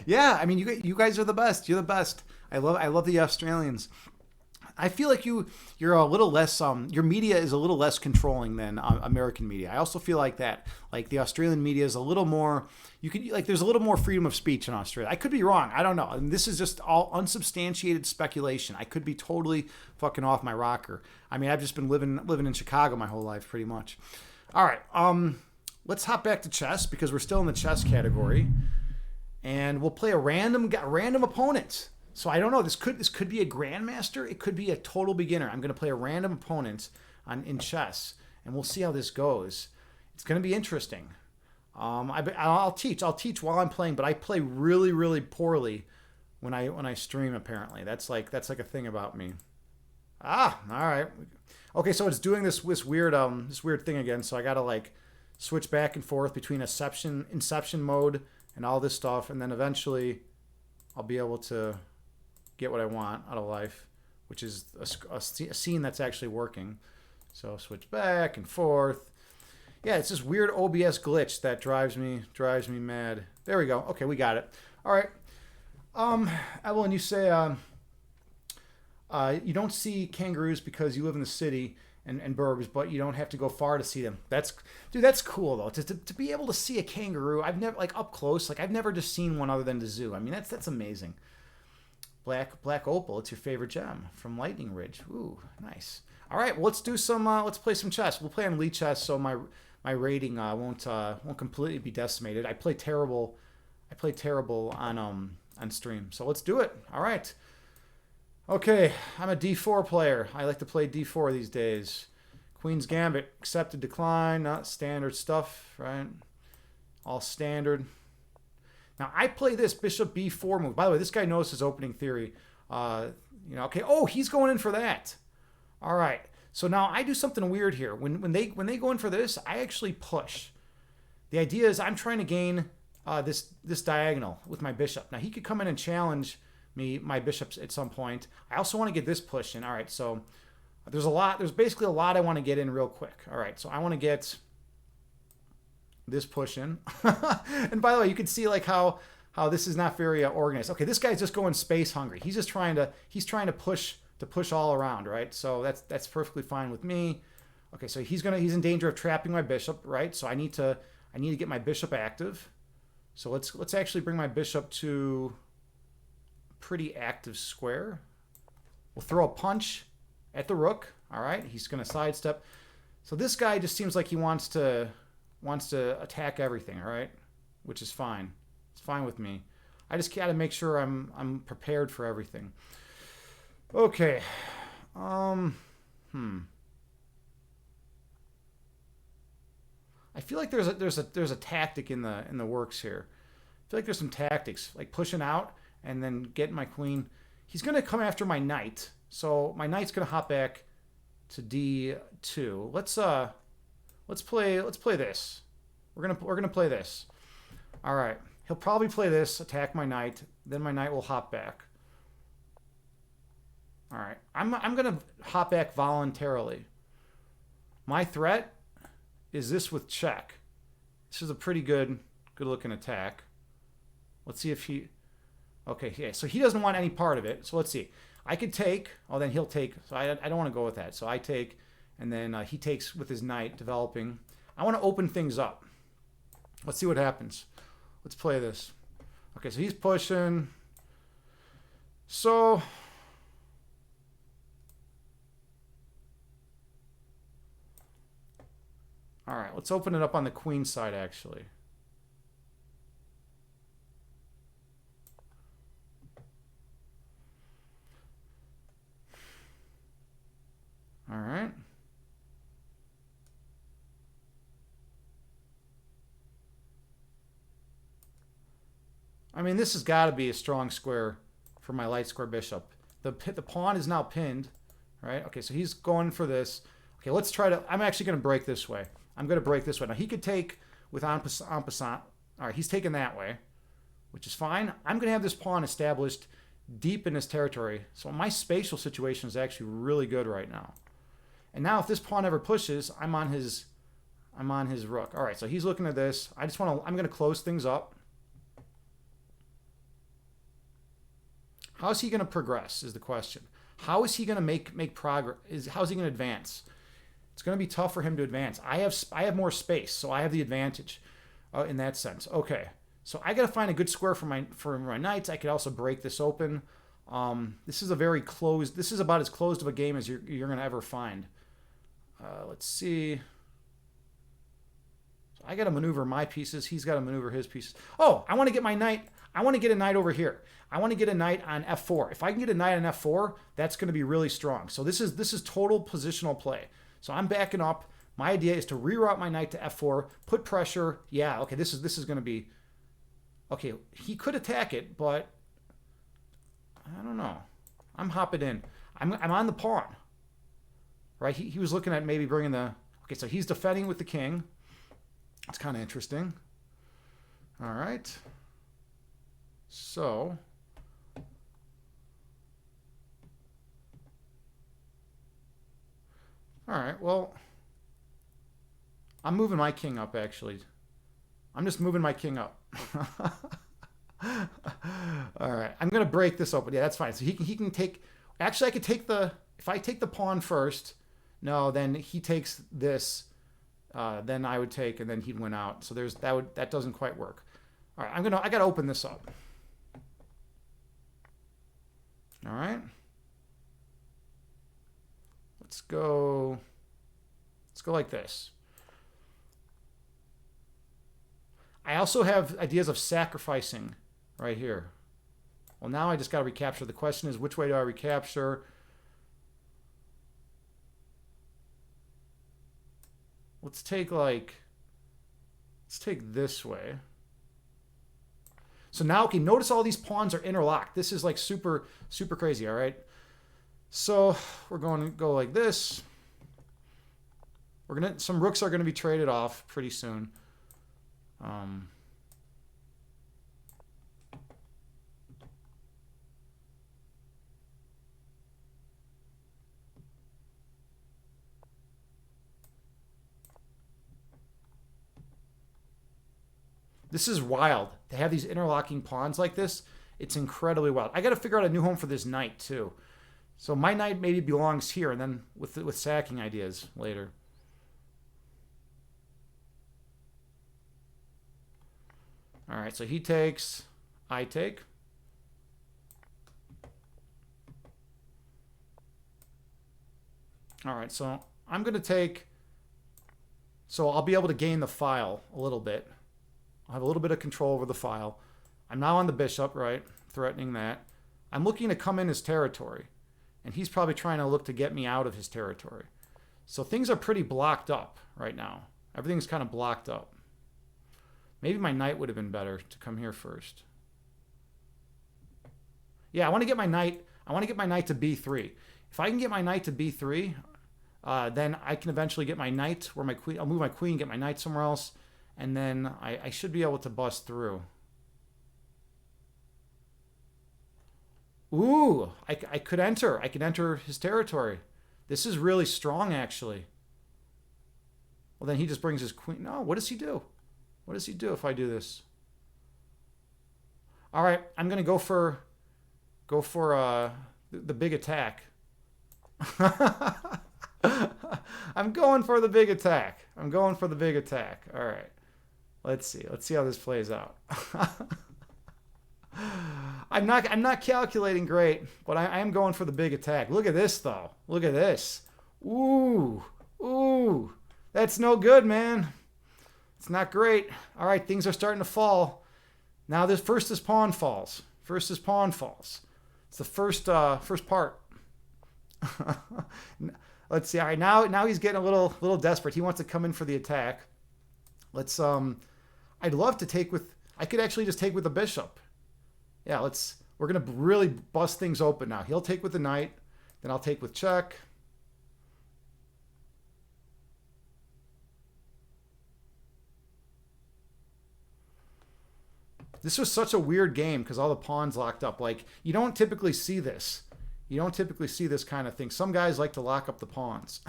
Yeah, I mean, you guys are the best. You're the best. I love the Australians. I feel like you're a little less your media is a little less controlling than American media. I also feel like that. Like the Australian media is a little more there's a little more freedom of speech in Australia. I could be wrong. I don't know. And this is just all unsubstantiated speculation. I could be totally fucking off my rocker. I mean, I've just been living in Chicago my whole life pretty much. All right. Let's hop back to chess because we're still in the chess category. And we'll play a random opponent. So I don't know. This could be a grandmaster. It could be a total beginner. I'm going to play a random opponent in chess, and we'll see how this goes. It's going to be interesting. I'll teach while I'm playing, but I play really, really poorly when I stream. Apparently, that's like a thing about me. All right. Okay, so it's doing this weird thing again. So I got to like switch back and forth between inception mode and all this stuff, and then eventually I'll be able to get what I want out of life, which is a scene that's actually working. So switch back and forth. Yeah, it's this weird OBS glitch that drives me mad. There we go. Okay, we got it. All right. Evelyn, you say you don't see kangaroos because you live in the city and burbs, but you don't have to go far to see them. That's cool though. To be able to see a kangaroo, I've never like up close. Like I've never just seen one other than the zoo. I mean, that's amazing. Black opal, it's your favorite gem from Lightning Ridge. Ooh, nice. All right, well, let's play some chess. We'll play on Elite Chess, so my rating won't completely be decimated. I play terrible on stream. So let's do it. All right. Okay, I'm a D4 player. I like to play D4 these days. Queen's Gambit, accepted, decline, not standard stuff, right? All standard. Now, I play this Bishop B4 move. By the way, this guy knows his opening theory. Okay. Oh, he's going in for that. All right. So now I do something weird here. When they go in for this, I actually push. The idea is I'm trying to gain this diagonal with my bishop. Now, he could come in and challenge my bishops at some point. I also want to get this push in. All right. So there's basically a lot I want to get in real quick. All right. So I want to get this push in. And by the way, you can see like how this is not very organized. Okay, this guy's just going space hungry. He's just trying to push all around, right? So that's perfectly fine with me. Okay, so he's in danger of trapping my bishop, right? So I need to get my bishop active. So let's actually bring my bishop to a pretty active square. We'll throw a punch at the rook. All right, he's going to sidestep. So this guy just seems like he wants to attack everything, all right? Which is fine. It's fine with me. I just got to make sure I'm prepared for everything. Okay. I feel like there's a tactic in the works here. I feel like there's some tactics, like pushing out and then getting my queen. He's going to come after my knight. So my knight's going to hop back to D2. Let's play this. We're gonna play this. All right. He'll probably play this, attack my knight. Then my knight will hop back. All right. I'm gonna hop back voluntarily. My threat is this with check. This is a pretty good looking attack. Let's see if he. Okay, yeah. So he doesn't want any part of it. So let's see. I could take. Oh, then he'll take. So I don't want to go with that. So I take, and then he takes with his knight developing. I want to open things up. Let's see what happens. Let's play this. Okay, so he's pushing. So all right, let's open it up on the queen side actually. All right. I mean, this has got to be a strong square for my light square bishop. The pawn is now pinned, right? Okay, so he's going for this. Okay, let's try to... I'm actually going to break this way. I'm going to break this way. Now, he could take with en passant. All right, he's taking that way, which is fine. I'm going to have this pawn established deep in his territory. So my spatial situation is actually really good right now. And now if this pawn ever pushes, I'm on his rook. All right, so he's looking at this. I'm going to close things up. How's he going to progress is the question. How is he going to make progress? How's he going to advance? It's going to be tough for him to advance. I have more space, so I have the advantage in that sense. Okay, so I got to find a good square for my knights. I could also break this open. This is a very closed. This is about as closed of a game as you're going to ever find. Let's see. So I got to maneuver my pieces. He's got to maneuver his pieces. Oh, I want to get my knight. I want to get a knight over here. I want to get a knight on f4. If I can get a knight on f4, that's going to be really strong. So this is total positional play. So I'm backing up. My idea is to reroute my knight to f4, put pressure. Yeah, okay, this is going to be... Okay, he could attack it, but I don't know. I'm hopping in. I'm on the pawn. Right? He was looking at maybe bringing the... Okay, so he's defending with the king. It's kind of interesting. All right. So... All right, well, I'm moving my king up, actually. I'm just moving my king up. All right, I'm going to break this open. Yeah, that's fine. So he can take... Actually, I could take the... If I take the pawn first, no, then he takes this. Then I would take, and then he'd win out. So that doesn't quite work. All right, I got to open this up. All right. Let's go like this. I also have ideas of sacrificing right here. Well, now I just got to recapture. The question is, which way do I recapture? Let's take this way. So now, okay, notice all these pawns are interlocked. This is like super, super crazy, all right? So we're going to go like this. Some rooks are going to be traded off pretty soon. This is wild. To have these interlocking pawns like this, it's incredibly wild. I got to figure out a new home for this knight too. So my knight maybe belongs here, and then with sacking ideas later. All right, so he takes, I take. All right, so I'm going to take, so I'll be able to gain the file a little bit. I'll have a little bit of control over the file. I'm now on the bishop, right? Threatening that. I'm looking to come in his territory, and he's probably trying to look to get me out of his territory. So things are pretty blocked up right now. Everything's kind of blocked up. Maybe my knight would have been better to come here first. Yeah, I want to get my knight to b3. If I can get my knight to b3, Then I can eventually get my knight where my queen. I'll move my queen, get my knight somewhere else, and then I should be able to bust through. Ooh, I could enter. I could enter his territory. This is really strong, actually. Well, then he just brings his queen. No, what does he do? What does he do if I do this? All right, I'm gonna go for the big attack. I'm going for the big attack. I'm going for the big attack. All right. Let's see. Let's see how this plays out. I'm not calculating great, but I am going for the big attack. Look at this though. Look at this. Ooh. Ooh. That's no good, man. It's not great. All right, things are starting to fall. Now this pawn falls. First this pawn falls. It's the first part. Let's see. All right, now he's getting a little desperate. He wants to come in for the attack. Let's I'd love to take with I could actually just take with the bishop. Yeah, we're going to really bust things open now. He'll take with the knight, then I'll take with check. This was such a weird game because all the pawns locked up. Like, you don't typically see this. You don't typically see this kind of thing. Some guys like to lock up the pawns.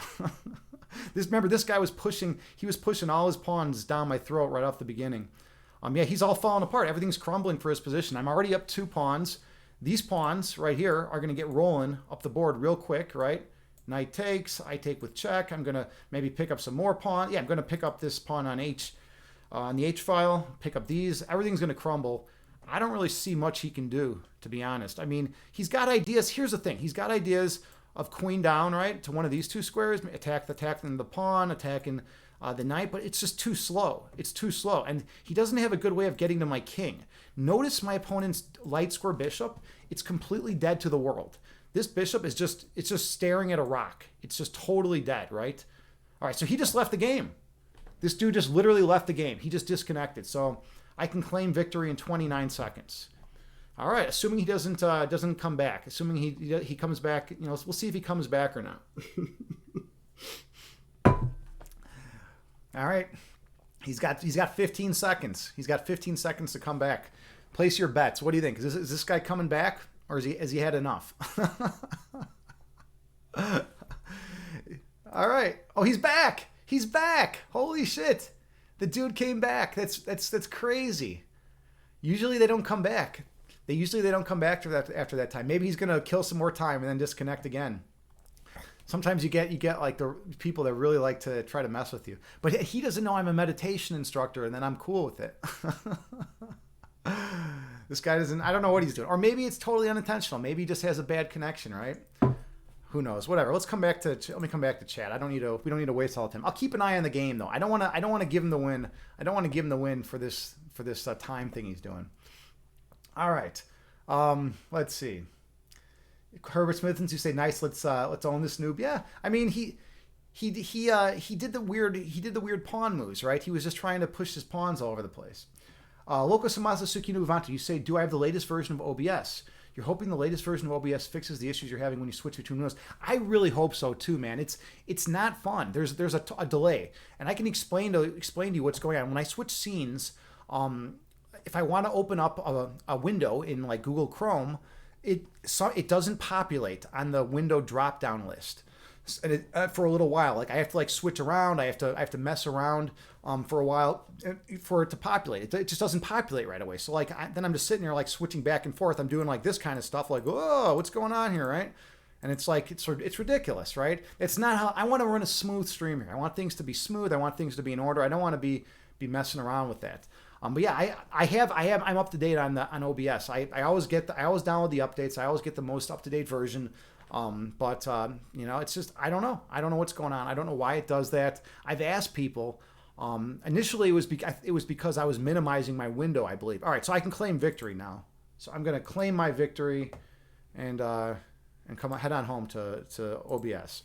Remember, this guy was pushing all his pawns down my throat right off the beginning. Yeah, he's all falling apart. Everything's crumbling for his position. I'm already up 2 pawns. These pawns right here are going to get rolling up the board real quick, right? Knight takes. I take with check. I'm going to maybe pick up some more pawn. Yeah, I'm going to pick up this pawn on H. On the H file, pick up these. Everything's going to crumble. I don't really see much he can do, to be honest. I mean, he's got ideas. Here's the thing. He's got ideas of queen down, right, to one of these 2 squares, attacking the pawn, attacking the knight, but it's just too slow. It's too slow. And he doesn't have a good way of getting to my king. Notice my opponent's light square bishop. It's completely dead to the world. This bishop is just staring at a rock. It's just totally dead, right? All right, so he just left the game. This dude just literally left the game. He just disconnected. So I can claim victory in 29 seconds. All right, assuming he doesn't come back. Assuming he comes back, you know, we'll see if he comes back or not. All right. He's got 15 seconds. He's got 15 seconds to come back. Place your bets. What do you think? Is this guy coming back, or has he had enough? All right. Oh, he's back. He's back. Holy shit. The dude came back. That's crazy. Usually they don't come back. They don't come back after that time. Maybe he's going to kill some more time and then disconnect again. Sometimes you get like the people that really like to try to mess with you. But he doesn't know I'm a meditation instructor, and then I'm cool with it. This guy doesn't, I don't know what he's doing. Or maybe it's totally unintentional. Maybe he just has a bad connection, right? Who knows? Whatever. Let me come back to chat. We don't need to waste all the time. I'll keep an eye on the game though. I don't want to give him the win. I don't want to give him the win for this time thing he's doing. All right. Let's see. Herbert Smithens, you say nice. Let's own this noob. Yeah. I mean, he did the weird pawn moves, right? He was just trying to push his pawns all over the place. Loco Samasa Sukinu Vanto, you say, do I have the latest version of OBS? You're hoping the latest version of OBS fixes the issues you're having when you switch between windows. I really hope so too, man. It's not fun. There's a delay, and I can explain to you what's going on. When I switch scenes, if I want to open up a window in like Google Chrome, it doesn't populate on the window drop down list. And for a little while, like I have to like switch around, I have to mess around for a while for it to populate. It just doesn't populate right away. So like then I'm just sitting there like switching back and forth. I'm doing like this kind of stuff, like whoa, what's going on here, right? And it's like it's ridiculous, right? It's not how I want to run a smooth stream here. I want things to be smooth. I want things to be in order. I don't want to be messing around with that. But yeah, I'm up to date on OBS. I always download the updates. I always get the most up to date version. But you know, it's just I don't know what's going on. I don't know why it does that. I've asked people. Initially, it was because I was minimizing my window, I believe. All right, so I can claim victory now. So I'm going to claim my victory, and head on home to OBS.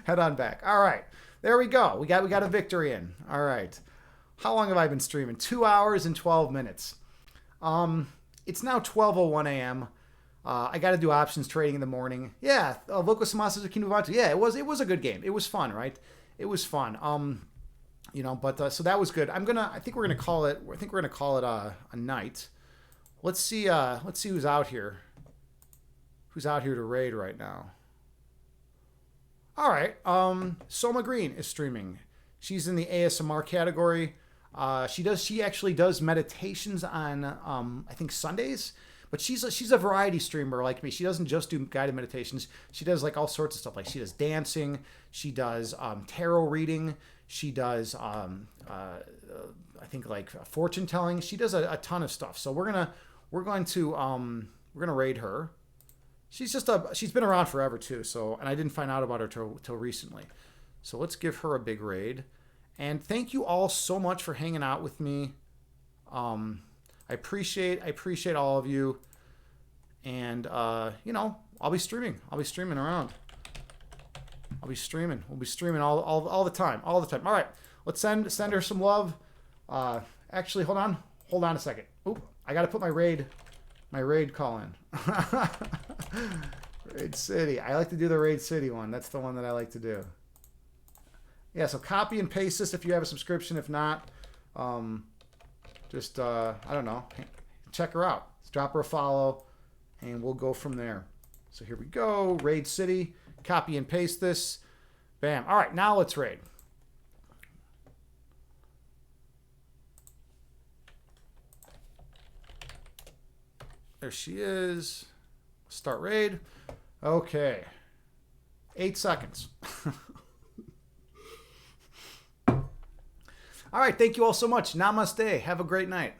Head on back. All right, there we go. We got a victory in. All right. How long have I been streaming? 2 hours and 12 minutes. It's now 12:01 a.m. I got to do options trading in the morning. Yeah, Loco Samasa's King Vaatu. Yeah, it was a good game. It was fun, right? It was fun. But so that was good. I think we're gonna call it. I think we're gonna call it a night. Let's see who's out here. Who's out here to raid right now? All right. Soma Green is streaming. She's in the ASMR category. She actually does meditations on I think Sundays. But she's a variety streamer like me. She doesn't just do guided meditations. She does like all sorts of stuff. Like she does dancing. She does tarot reading. She does I think like fortune telling. She does a ton of stuff. So we're going to raid her. She's been around forever too. So, and I didn't find out about her till recently. So let's give her a big raid. And thank you all so much for hanging out with me. I appreciate all of you. And I'll be streaming. I'll be streaming around. I'll be streaming. We'll be streaming all the time. All the time. All right. Let's send her some love. Actually, hold on a second. Oop, I gotta put my raid call in. Raid City. I like to do the Raid City one. That's the one that I like to do. Yeah, so copy and paste this if you have a subscription. If not, just I don't know, check her out. Let's drop her a follow, and we'll go from there. So here we go, Raid City. Copy and paste this. Bam. All right, now let's raid. There she is. Start raid. Okay. 8 seconds. All right, thank you all so much. Namaste. Have a great night.